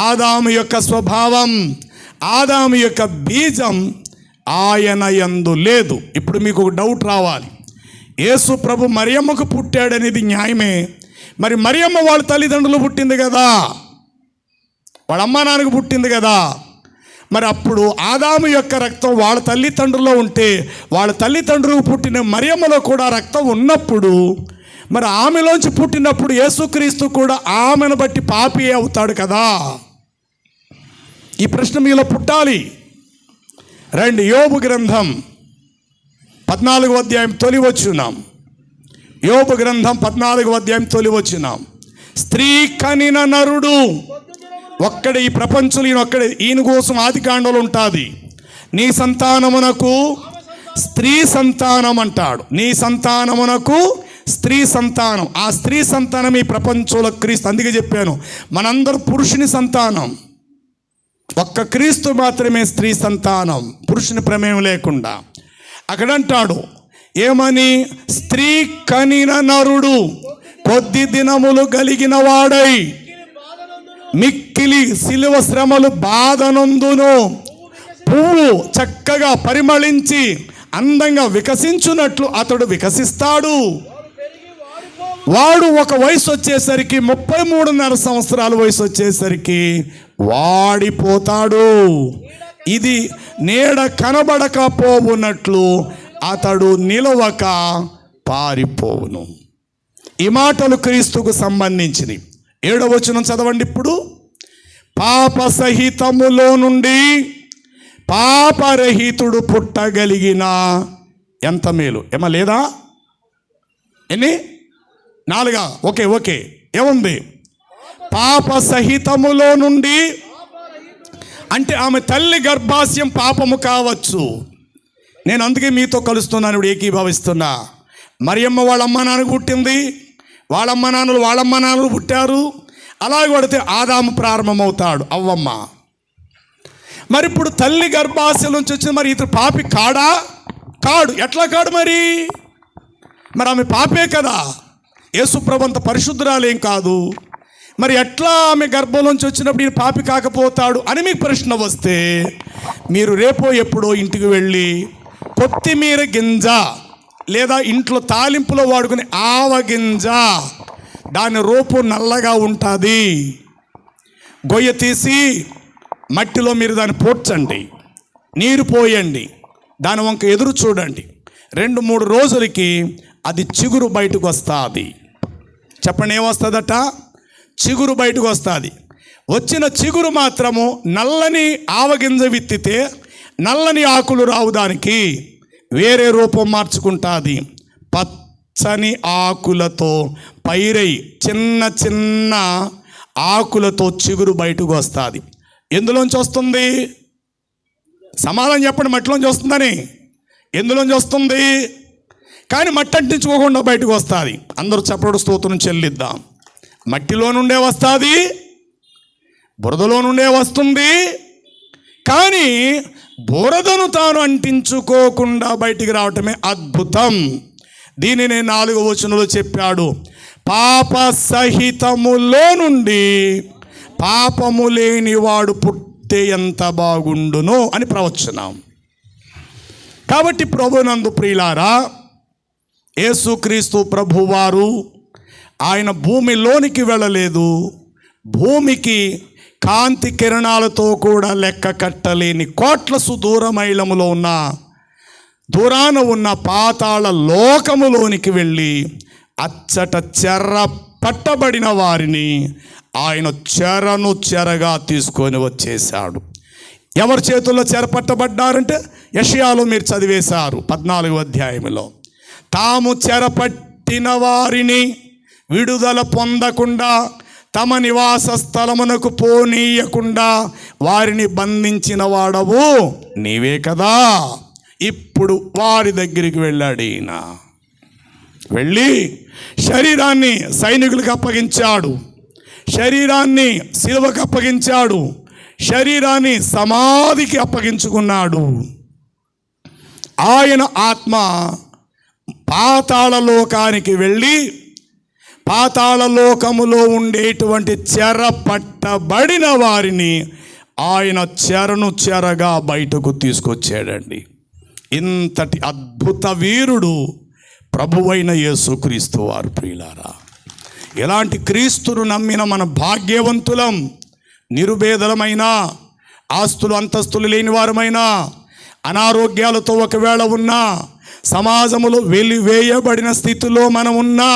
ఆదాము యొక్క స్వభావం, ఆదాము యొక్క బీజం ఆయన యందు లేదు. ఇప్పుడు మీకు ఒక డౌట్ రావాలి, యేసు ప్రభు మరియమ్మకు పుట్టాడనేది న్యాయమే. మరి మరియమ్మ వాళ్ళ తల్లిదండ్రులు పుట్టింది కదా, వాళ్ళ అమ్మా నాన్నకు పుట్టింది కదా. మరి అప్పుడు ఆదాము యొక్క రక్తం వాళ్ళ తల్లిదండ్రుల్లో ఉంటే వాళ్ళ తల్లిదండ్రులకు పుట్టిన మరియమ్మలో కూడా రక్తం ఉన్నప్పుడు మరి ఆమెలోంచి పుట్టినప్పుడు యేసుక్రీస్తు కూడా ఆమెను బట్టి పాపి అవుతాడు కదా. ఈ ప్రశ్న మీలో పుట్టాలి. రండి, యోబు గ్రంథం 14వ అధ్యాయం తొలి వచనం. యోబు గ్రంథం 14వ అధ్యాయం తొలి వచనం. స్త్రీ కనిన నరుడు ఒక్కడే ఈ ప్రపంచంలో, ఈయన ఒక్కడే, ఈయన కోసం ఆది కాండంలో ఉంటుంది. నీ సంతానమునకు స్త్రీ సంతానం అంటాడు. నీ సంతానమునకు స్త్రీ సంతానం. ఆ స్త్రీ సంతానం ఈ ప్రపంచంలో క్రీస్తు. అందుకే చెప్పాను, మనందరూ పురుషుని సంతానం, ఒక్క క్రీస్తు మాత్రమే స్త్రీ సంతానం, పురుషుని ప్రమేయం లేకుండా. అక్కడ అంటాడు ఏమని? స్త్రీ కనిన నరుడు కొద్ది దినములు కలిగిన వాడై మిక్కిలి శిలువ శ్రమలు బాధనందును పువ్వు చక్కగా పరిమళించి అందంగా వికసించున్నట్లు అతడు వికసిస్తాడు. వాడు ఒక వయసు వచ్చేసరికి 33.5 సంవత్సరాల వయసు వచ్చేసరికి వాడిపోతాడు. ఇది నీడ కనబడకపోవునట్లు అతడు నిలవక పారిపోవును. ఈ మాటలు క్రీస్తుకు సంబంధించినవి. 7వ వచనం చదవండి ఇప్పుడు. పాప సహితములో నుండి పాపరహితుడు పుట్టగలిగిన ఎంత మేలు. ఏమా లేదా? ఎన్ని? 4. ఓకే ఏముంది? పాప సహితములో నుండి అంటే ఆమె తల్లి గర్భాశయం పాపము కావచ్చు. నేను అందుకే మీతో కలుస్తున్నాను, ఇప్పుడు ఏకీభవిస్తున్నా. మరియమ్మ వాళ్ళ అమ్మ నాన్నకు పుట్టింది, వాళ్ళ అమ్మ నాన్నలు పుట్టారు. అలాగే పడితే ఆదాము ప్రారంభమవుతాడు, అవ్వమ్మ. మరి ఇప్పుడు తల్లి గర్భాశయం నుంచి వచ్చింది, మరి ఇతను పాపి కాడా? కాడు. ఎట్లా కాడు మరి ఆమె పాపే కదా. యేసుప్రభు అంత పరిశుద్ధురాలేం కాదు. మరి ఎట్లా ఆమె గర్భంలోంచి వచ్చినప్పుడు ఈయన పాపి కాకపోతాడు అని మీకు ప్రశ్న వస్తే, మీరు రేపో ఎప్పుడో ఇంటికి వెళ్ళి కొత్తిమీర గింజ లేదా ఇంట్లో తాలింపులో వాడుకునే ఆవగింజ, దాని రూపు నల్లగా ఉంటుంది, గొయ్య తీసి మట్టిలో మీరు దాన్ని పోడ్చండి, నీరు పోయండి, దాని వంక ఎదురు చూడండి. 2-3 రోజులకి అది చిగురు బయటకు వస్తుంది. చెప్పండి, ఏమొస్తుందట? చిగురు బయటకు వస్తుంది. వచ్చిన చిగురు మాత్రము నల్లని ఆవగింజ విత్తితే నల్లని ఆకులు రావు దానికి. వేరే రూపం మార్చుకుంటుంది. పచ్చని ఆకులతో పైరై చిన్న చిన్న ఆకులతో చిగురు బయటకు వస్తుంది. ఎందులోంచి వస్తుంది? సమాధానం చెప్పండి. మట్టిలోంచి వస్తుందని. ఎందులోంచి వస్తుంది? కానీ మట్టి అంటించుకోకుండా బయటకు వస్తుంది. అందరూ చెప్పడు స్తోత్రం చెల్లిద్దాం. మట్టిలో నుండే వస్తుంది, బురదలో నుండే వస్తుంది. కానీ బురదను తాను అంటించుకోకుండా బయటికి రావటమే అద్భుతం. దీనిని 4వ వచనంలో చెప్పాడు, పాప సహితములో నుండి పాపము లేనివాడు పుట్టే ఎంత బాగుండునో అని ప్రవచనం. కాబట్టి ప్రభునందు ప్రియులారా, యేసుక్రీస్తు ప్రభువారు ఆయన భూమిలోనికి వెళ్ళలేదు. భూమికి కాంతి కిరణాలతో కూడా లెక్క కట్టలేని కోట్ల సుదూర మైలములో ఉన్న దూరాన ఉన్న పాతాళ లోకములోనికి వెళ్ళి అచ్చట చెర పట్టబడిన వారిని ఆయన చెరను చెరగా తీసుకొని వచ్చేశాడు. ఎవరి చేతుల్లో చెరపట్టబడ్డారంటే యెషయాలో మీరు చదివేశారు 14వ అధ్యాయంలో. తాము చెరపట్టిన వారిని విడుదల పొందకుండా తమ నివాస స్థలమునకు పోనీయకుండా వారిని బంధించిన వాడవు నీవే కదా. ఇప్పుడు వారి దగ్గరికి వెళ్ళాడు ఈయన. వెళ్ళి శరీరాన్ని సైనికులకు అప్పగించాడు, శరీరాన్ని శిలువకు అప్పగించాడు, శరీరాన్ని సమాధికి అప్పగించుకున్నాడు. ఆయన ఆత్మ పాతాళ లోకానికి వెళ్ళి పాతాళ లోకములో ఉండేటువంటి చెర పట్టబడిన వారిని ఆయన చెరను చెరగా బయటకు తీసుకొచ్చాడండి. ఇంతటి అద్భుత వీరుడు ప్రభువైన యేసుక్రీస్తు వారు. ప్రియులారా, ఎలాంటి క్రీస్తును నమ్మిన మన భాగ్యవంతులం. నిరుపేదలమైన, ఆస్తులు అంతస్తులు లేని వారమైనా, అనారోగ్యాలతో ఒకవేళ ఉన్నా, సమాజములో వెలివేయబడిన స్థితిలో మనం ఉన్నా,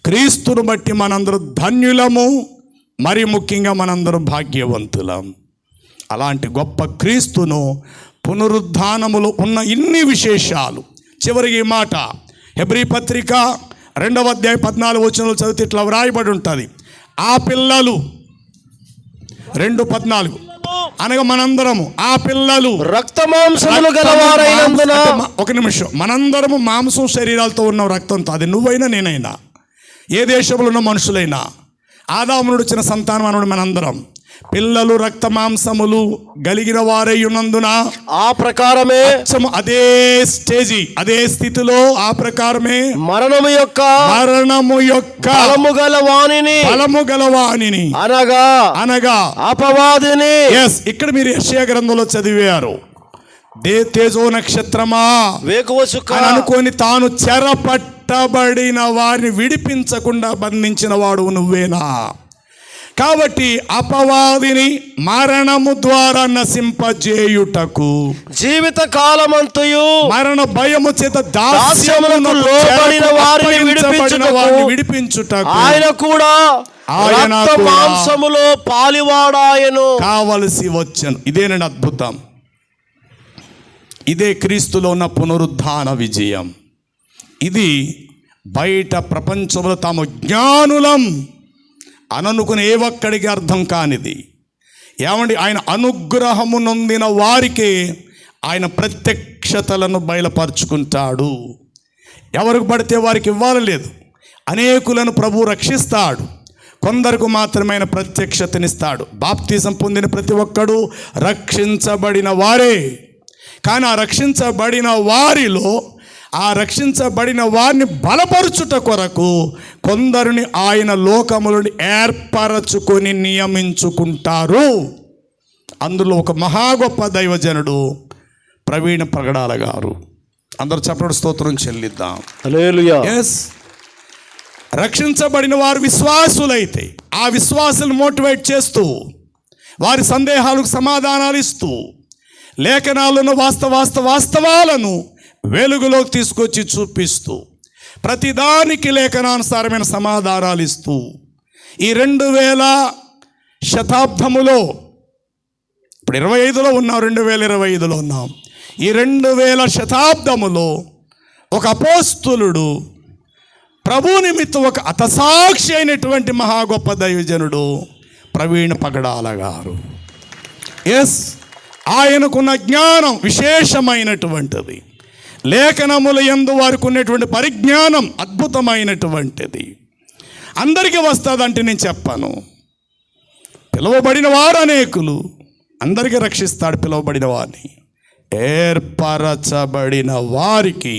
క్రీస్తును బట్టి మనందరం ధన్యులము. మరి ముఖ్యంగా మనందరం భాగ్యవంతులం. అలాంటి గొప్ప క్రీస్తును పునరుద్ధానములో ఉన్న ఇన్ని విశేషాలు. చివరికి ఈ మాట హెబ్రీ పత్రిక 2వ అధ్యాయం 14వ వచనంలో చదివితే ఇట్లా వ్రాయబడి ఉంటుంది. ఆ పిల్లలు 2:14 అనగా మనందరము ఆ పిల్లలు రక్త మాంసములు గలవారైనందున. ఒక నిమిషం, మనందరము మాంసం శరీరాలతో ఉన్న రక్తంతో, అది నువ్వైనా నేనైనా ఏ దేశంలో ఉన్న మనుషులైనా, ఆదామునుడు వచ్చిన సంతానం అనుడు మనందరం పిల్లలు రక్త మాంసములు కలిగిన వారై ఉన్నందున ఆ ప్రకారమే అదే స్టేజీ, అదే స్థితిలో ఆ ప్రకారమే మరణము యొక్క బలము గలవానిని అనగా అపవాదిని. ఇక్కడ మీరు యెషయా గ్రంథంలో చదివారు, తేజో నక్షత్రమా వేకువ చుక్క అనుకొని తాను చెరపట్టబడిన వారిని విడిపించకుండా బంధించిన వాడు నువ్వేనా. కాబట్టి అపవాదిని మరణము ద్వారా నశింపజేయుటకు జీవిత కాలమంతయు మరణ భయము చేత దాస్యమునకు లోబడిన వారిని విడిపించుటకు ఆయన కూడా రక్త మాంసములో పాలివాడాయను కావలసి వచ్చెను. ఇదేనండి అద్భుతం. ఇదే క్రీస్తులో ఉన్న పునరుద్ధాన విజయం. ఇది బయట ప్రపంచంలో తాము జ్ఞానులం అననుకుని ఏ ఒక్కడికి అర్థం కానిది. ఏమండి, ఆయన అనుగ్రహము నొందిన వారికి ఆయన ప్రత్యక్షతలను బయలుపరుచుకుంటాడు. ఎవరికి పడితే వారికి ఇవ్వాలి లేదు. అనేకులను ప్రభు రక్షిస్తాడు, కొందరికి మాత్రమే ఆయన ప్రత్యక్షతనిస్తాడు. బాప్తిజం పొందిన ప్రతి ఒక్కడు రక్షించబడిన వారే. కానీ ఆ రక్షించబడిన వారిలో ఆ రక్షించబడిన వారిని బలపరుచుట కొరకు కొందరిని ఆయన లోకములను ఏర్పరచుకొని నియమించుకుంటారు. అందులో ఒక మహా గొప్ప దైవజనుడు ప్రవీణ పగడాల గారు. అందరూ చెప్పడం స్తోత్రం చెల్లిద్దాం. హల్లెలూయా. రక్షించబడిన వారు విశ్వాసులైతే ఆ విశ్వాసులను మోటివేట్ చేస్తూ, వారి సందేహాలకు సమాధానాలు ఇస్తూ, లేఖనాలను వాస్తవాలను వెలుగులోకి తీసుకొచ్చి చూపిస్తూ, ప్రతిదానికి లేఖనానుసారమైన సమాధానాలు ఇస్తూ, ఈ 2000 శతాబ్దములో, ఇప్పుడు 25లో ఉన్నాం, 2025లో ఉన్నాం. ఈ 2000 శతాబ్దములో ఒక అపోస్తులుడు, ప్రభు నిమిత్తం ఒక హతసాక్షి అయినటువంటి మహా గొప్ప దైవజనుడు ప్రవీణ్ పగడాల గారు. ఆయనకున్న జ్ఞానం విశేషమైనటువంటిది. లేఖనముల యందు వారికి ఉన్నటువంటి పరిజ్ఞానం అద్భుతమైనటువంటిది. అందరికీ వస్తుందంటే నేను చెప్పాను. పిలువబడిన వారు అనేకులు, అందరికీ రక్షిస్తాడు పిలువబడిన వారిని. ఏర్పరచబడిన వారికి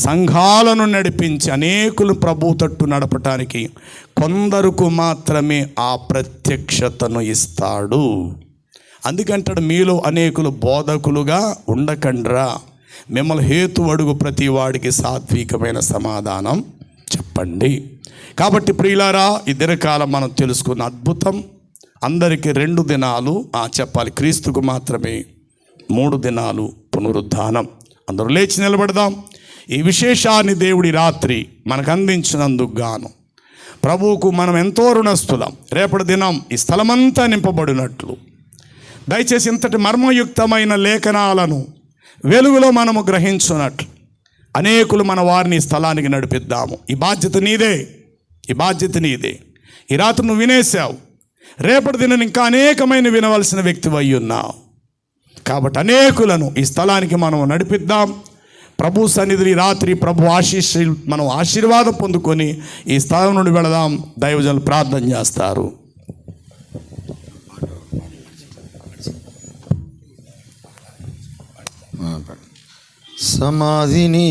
సంఘాలను నడిపించి అనేకులు ప్రభు తట్టు నడపటానికి కొందరకు మాత్రమే ఆ ప్రత్యక్షతను ఇస్తాడు. అందుకంటాడు, మీలో అనేకులు బోధకులుగా ఉండకండ్రా, మిమ్మల్ని హేతు అడుగు ప్రతి వాడికి సాత్వికమైన సమాధానం చెప్పండి. కాబట్టి ప్రియులారా, ఈ దినకాలం మనం తెలుసుకున్న అద్భుతం. అందరికీ 2 దినాలు చెప్పాలి, క్రీస్తుకు మాత్రమే 3 దినాలు పునరుద్ధానం. అందరూ లేచి నిలబడదాం. ఈ విశేషాన్ని దేవుడి రాత్రి మనకు అందించినందుకు గాను ప్రభువుకు మనం ఎంతో రుణస్థులం. రేపటి దినం ఈ స్థలమంతా నింపబడినట్లు దయచేసి ఇంతటి మర్మయుక్తమైన లేఖనాలను వెలుగులో మనము గ్రహించున్నట్లు అనేకులు మన వారిని స్థలానికి నడిపిద్దాము. ఈ బాధ్యత నీదే, ఈ బాధ్యత నీదే. ఈ రాత్రి నువ్వు వినేశావు, రేపటి దినం ఇంకా అనేకమైన వినవలసిన వ్యక్తివి అయి ఉన్నావు. కాబట్టి అనేకులను ఈ స్థలానికి మనం నడిపిద్దాం. ప్రభు సన్నిధిని రాత్రి ప్రభు మనం ఆశీర్వాదం పొందుకొని ఈ స్థలం నుండి వెళదాం. దైవజనులు ప్రార్థన చేస్తారు. సమాధిని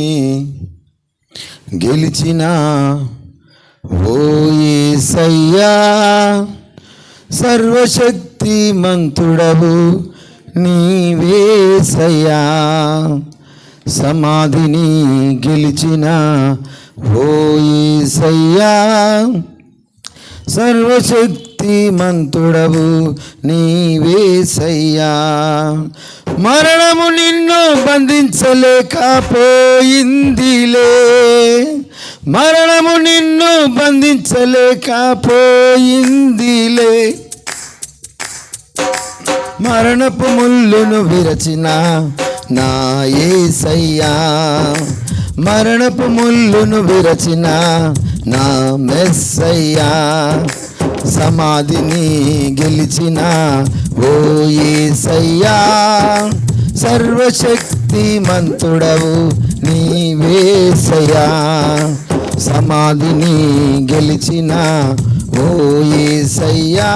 గెలిచిన ఓ యేసయ్యా, సర్వశక్తిమంతుడవు నీవేసయ్యా. సమాధిని గెలిచిన ఓ యేసయ్యా, సర్వశక్తిమంతుడవు నీవేసయ్యా. మరణము నిన్ను బంధించలేకపోయిందిలే, మరణము నిన్ను బంధించలేకపోయిందిలే. మరణపు ముళ్ళును విరచిన నా యేసయ్యా, మరణపు ముళ్ళును విరచిన నా మెస్సయ్యా. సమాధిని గెలిచిన ఓ యేసయ్యా, సర్వశక్తిమంతుడవు నీవేసయ్యా. సమాధిని గెలిచిన ఓ యేసయ్యా,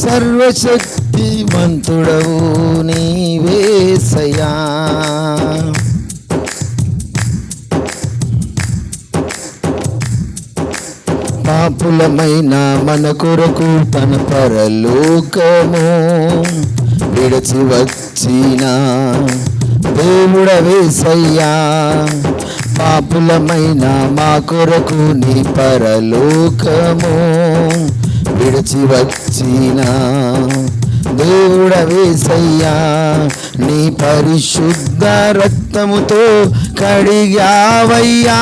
సర్వశక్తిమంతుడవు నీవేసయ్యా. పాపులమైన మన కొరకు తన పరలోకము విడచి వచ్చిన దేవుడవేసయ్యా. పాపులమైన మా కొరకు నీ పరలోకము విడిచి వచ్చిన దేవుడవేసయ్యా. నీ పరిశుద్ధ రక్తముతో కడిగావయ్యా,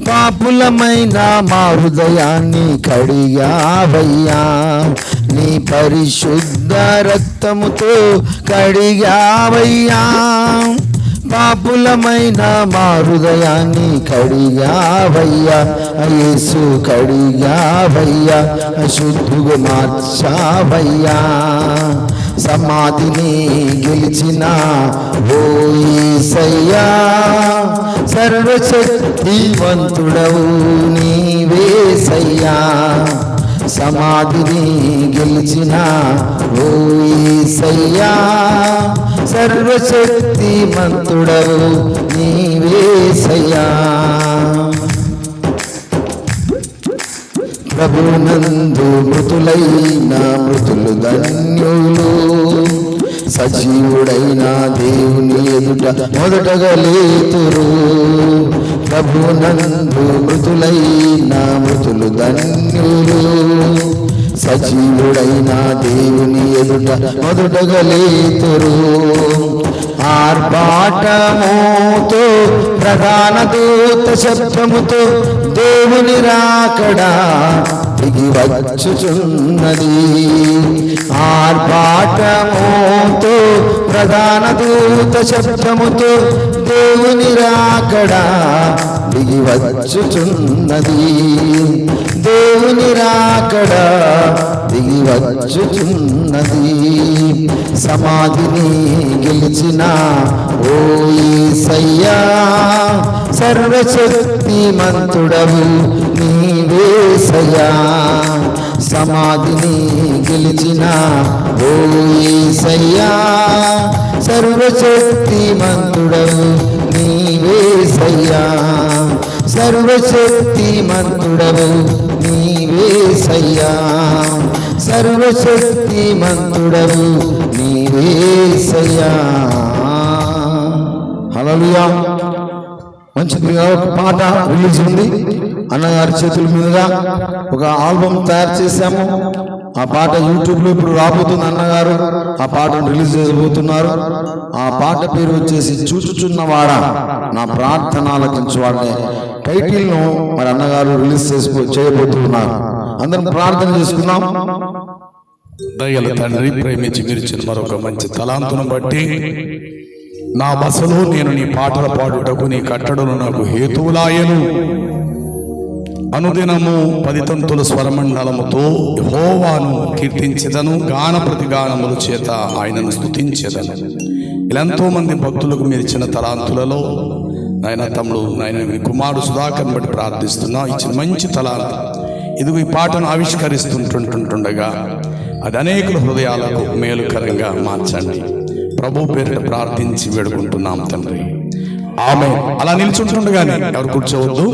పాపులమైన మా హృదయాన్ని కడిగావయ్యా. నీ పరిశుద్ధ రక్తముతో కడిగావయ్యా, పాపులమైన మా హృదయాన్ని కడిగావయ్యా. యేసు కడిగావయ్యా, అశుద్ధుగా మార్చావయ్యా. సమాధిని గెలిచిన ఓ యేసయ్యా, సర్వశక్తివంతుడవు నీవేసయ్యా. సమాధిని గెలిచిన ఓ యేసయ్యా, సర్వశక్తిమంతుడవు నీవేసయ్యా. ప్రభునందు మృతులైన మృతులు ధన్యులు, సజీవుడైన దేవుని ఎదుట మొదటగా లేతురు. ప్రభునందు మృతులైన మృతులు ధన్యులు, సజీవుడైన దేవుని ఎదుట మొదటగా లేతురు. ఆర్భాటముతో ప్రధాన దూత శబ్దముతో దేవుని రాకడా దిగి వచ్చుచున్నది. ఆర్భాటముతో ప్రధాన దూత శబ్దముతో దేవుని రాకడా దిగి వచ్చుచున్నది. దేవుని రాకడా దిగి వచ్చుచున్నది. సమాధిని గెలిచిన ఓ యేసయ్యా, సర్వశక్తిమంతుడవు నీవేసయ్యా. సమాధిని గెలిచిన ఓ యేసయ్యా, సర్వశక్తిమంతుడవు నీవేసయ్యా. సర్వశక్తిమంతుడవు నీవేసయ్యా. సర్వశక్తిమంతుడవు నీవేసయ్యా. హల్లెలూయా. మంచి పాట రిలీజ్ ఉంది. అన్నగారి చేతుల మీదుగా ఒక ఆల్బమ్ తయారు చేశాము. ఆ పాట యూట్యూబ్లో ఇప్పుడు రాబోతుంది. అన్నగారు ఆ పాటను రిలీజ్ చేయబోతున్నారు. ఆ పాట పేరు వచ్చేసి చూచుచున్నవాడా నా ప్రార్థన ఆలకించువాడే. టైటిల్ను మరి అన్నగారు రిలీజ్ చేయబోతున్నారు. అందరం ప్రార్థన చేసుకుందాం. దయల తండ్రి, ప్రేమించి మీరిచిన మరొక మంచి తలాంతును బట్టి నా బసలో నేను నీ పాటల పాడుటకు నీ కట్టడలు నాకు హేతువులాయను. అనుదినము 10 తంతుల స్వరమండలముతో యెహోవాను కీర్తించెదను, గాన ప్రతిగానముల చేత ఆయనను స్తుతించెదను. ఇలా ఎంతో మంది భక్తులకు మీరు ఇచ్చిన తలాంతులలో నాయన తమ్ముడు నాయన కుమారుడు సుధాకర్ బట్టి ప్రార్థిస్తున్నా. ఇచ్చిన మంచి తలాంతు ఇదిగో ఈ పాటను ఆవిష్కరిస్తుంటుండగా అది అనేకుల హృదయాలకు మేలుకరంగా మార్చండి. ప్రభు పేరిట ప్రార్థించి వేడుకుంటున్నాం తండ్రి, ఆమేన్. అలా నిల్చుంటుండగానే ఎవరు కూర్చోవద్దు.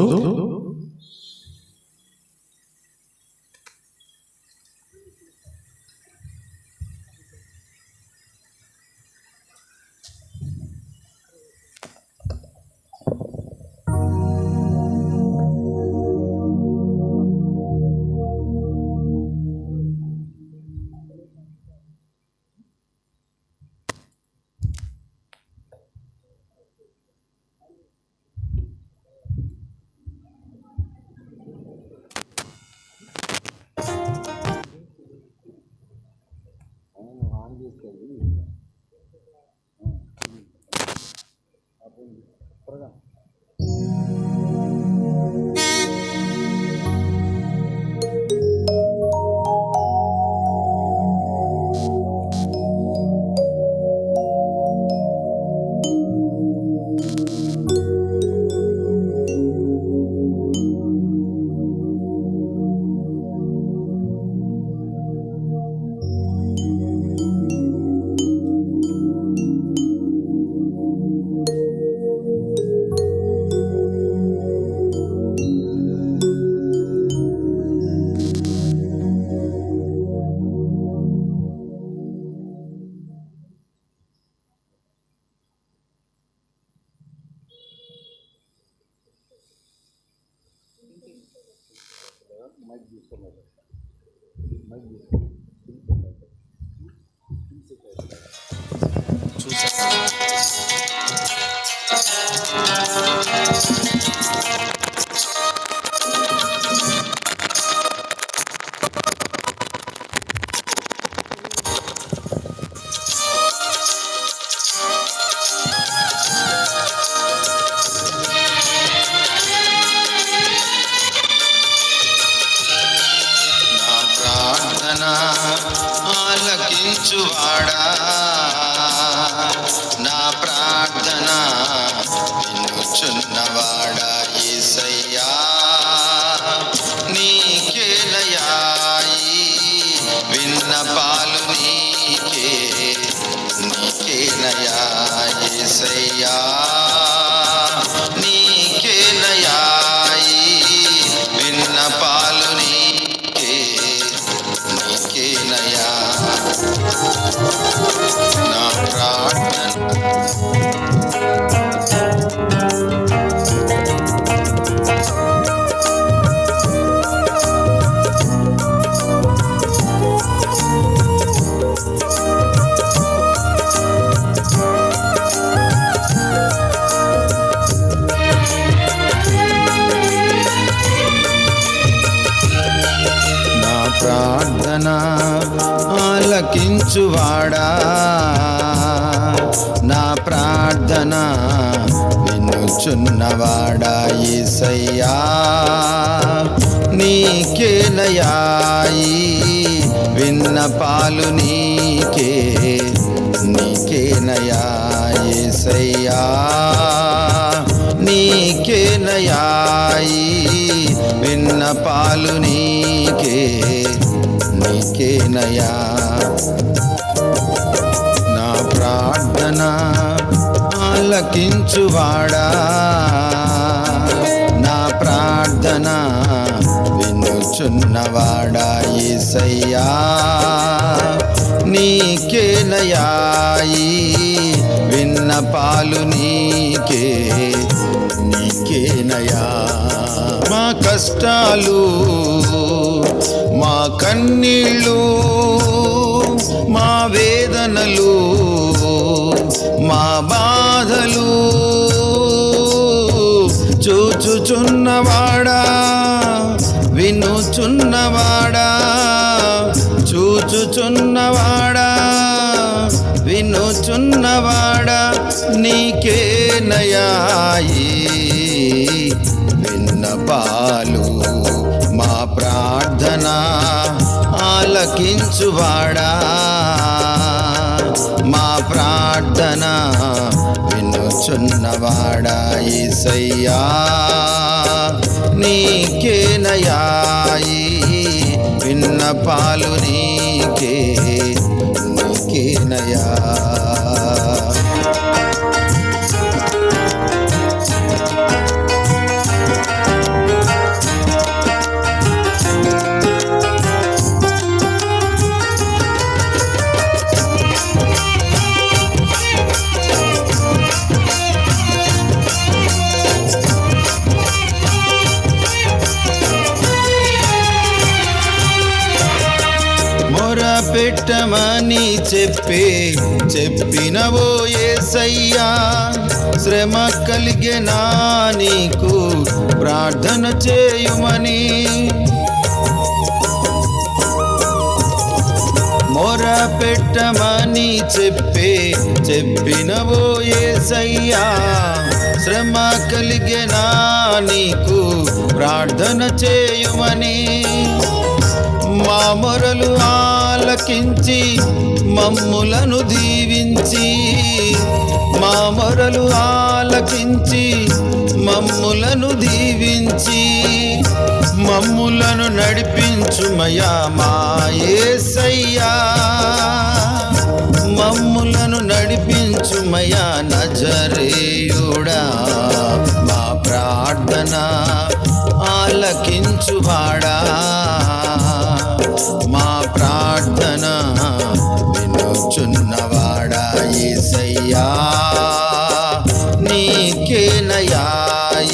ఆలకించువాడా నా ప్రార్థన వినుచున్నవాడా యేసయ్యా నీకేలయా ఈ విన్నపాలు నీకేలయా యేసయ్యా నీకేలయా ఈ విన్నపాలు నీకేలయా నా ప్రార్థన ప్రార్థన ఆలకించువాడా, నా ప్రార్థన వినుచున్నవాడా యేసయ్యా, నీకేనయ్యా ఈ విన్నపాలు నీకేనయ్యా యేసయ్యా, నీకేనయ్యా ఈ విన్నపాలు నీకేనయ్యా. నా ప్రార్థన ఆలకించువాడా, నా ప్రార్థన వినుచున్నవాడా యేసయ్యా, నీకేనయ్యా ఈ విన్నపాలు నీకేనయ్యా. మా కష్టాలు, మా కన్నీళ్ళు, మా వేదనలు, మా బాధలు చూచుచున్నవాడా, వినుచున్నవాడా, చూచుచున్నవాడా, వినుచున్నవాడా, నీకేనయ్యా ఈ విన్నపాలు. మా ప్రార్థన ఆలకించువాడా, మా ప్రార్థన వినుచున్నవాడా యేసయ్యా, నీకేనయ్యా ఈ విన్నపాలు నీకేనయ్యా. పెట్టమని చెప్పినవో యేసయ్యా, శ్రమ కలిగెనా నీకు ప్రార్థన చేయుమని. మొర పెట్టమని చెప్పినవో యేసయ్యా, శ్రమ కలిగెనా నీకు ప్రార్థన చేయుమని. మా మొరలు ఆలకించి మమ్ములను దీవించి, మా మొరలు ఆలకించి మమ్ములను దీవించి, మమ్ములను నడిపించుమయా మా యేసయ్యా, మమ్ములను నడిపించుమయా నజరేయుడా. మా ప్రార్థన ఆలకించువాడా, మా ప్రార్థన వినుచున్నవాడా యేసయ్యా, నీకేనయ్యా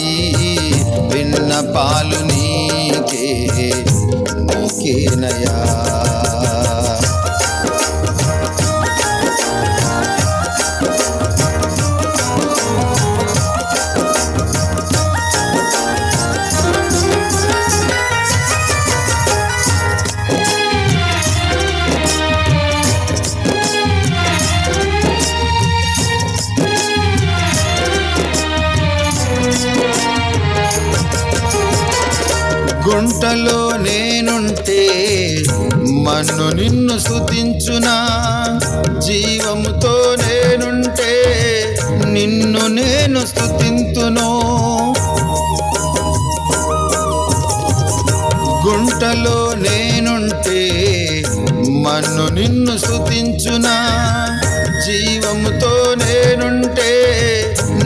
ఈ విన్నపాలు నీకేనయ్యా. గుంటలో నేనుంటే మన్ను నిన్ను స్తుతించునా, జీవముతో నేనుంటే నిన్ను నేను స్తుతింతును. గుంటలో నేనుంటే మన్ను నిన్ను స్తుతించునా, జీవముతో నేనుంటే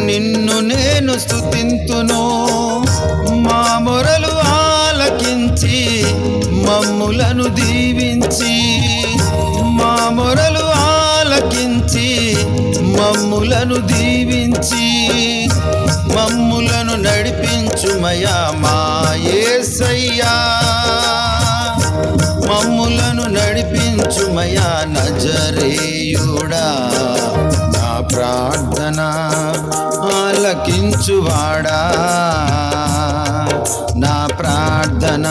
నిన్ను నేను స్తుతింతును. మా మొరలు ఆలకించి మమ్ములను దీవించి, మా మొరలు ఆలకించి మమ్ములను దీవించి, మమ్ములను నడిపించుమయా మా యేసయ్యా, మమ్ములను నడిపించుమయా నజరేయుడా. నా ప్రార్థన ఆలకించువాడా, నా ప్రార్థన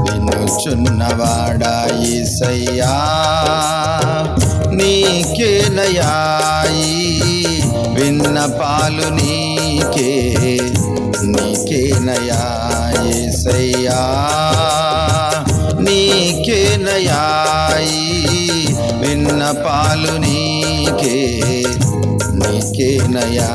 విను పాలుచున్నవాడా యేసయ్యా నీకేనయా ఈ విన్నపాలు నీకేనయా యేసయ్యా నీకేనయా ఈ విన్నపాలు నీకేనయా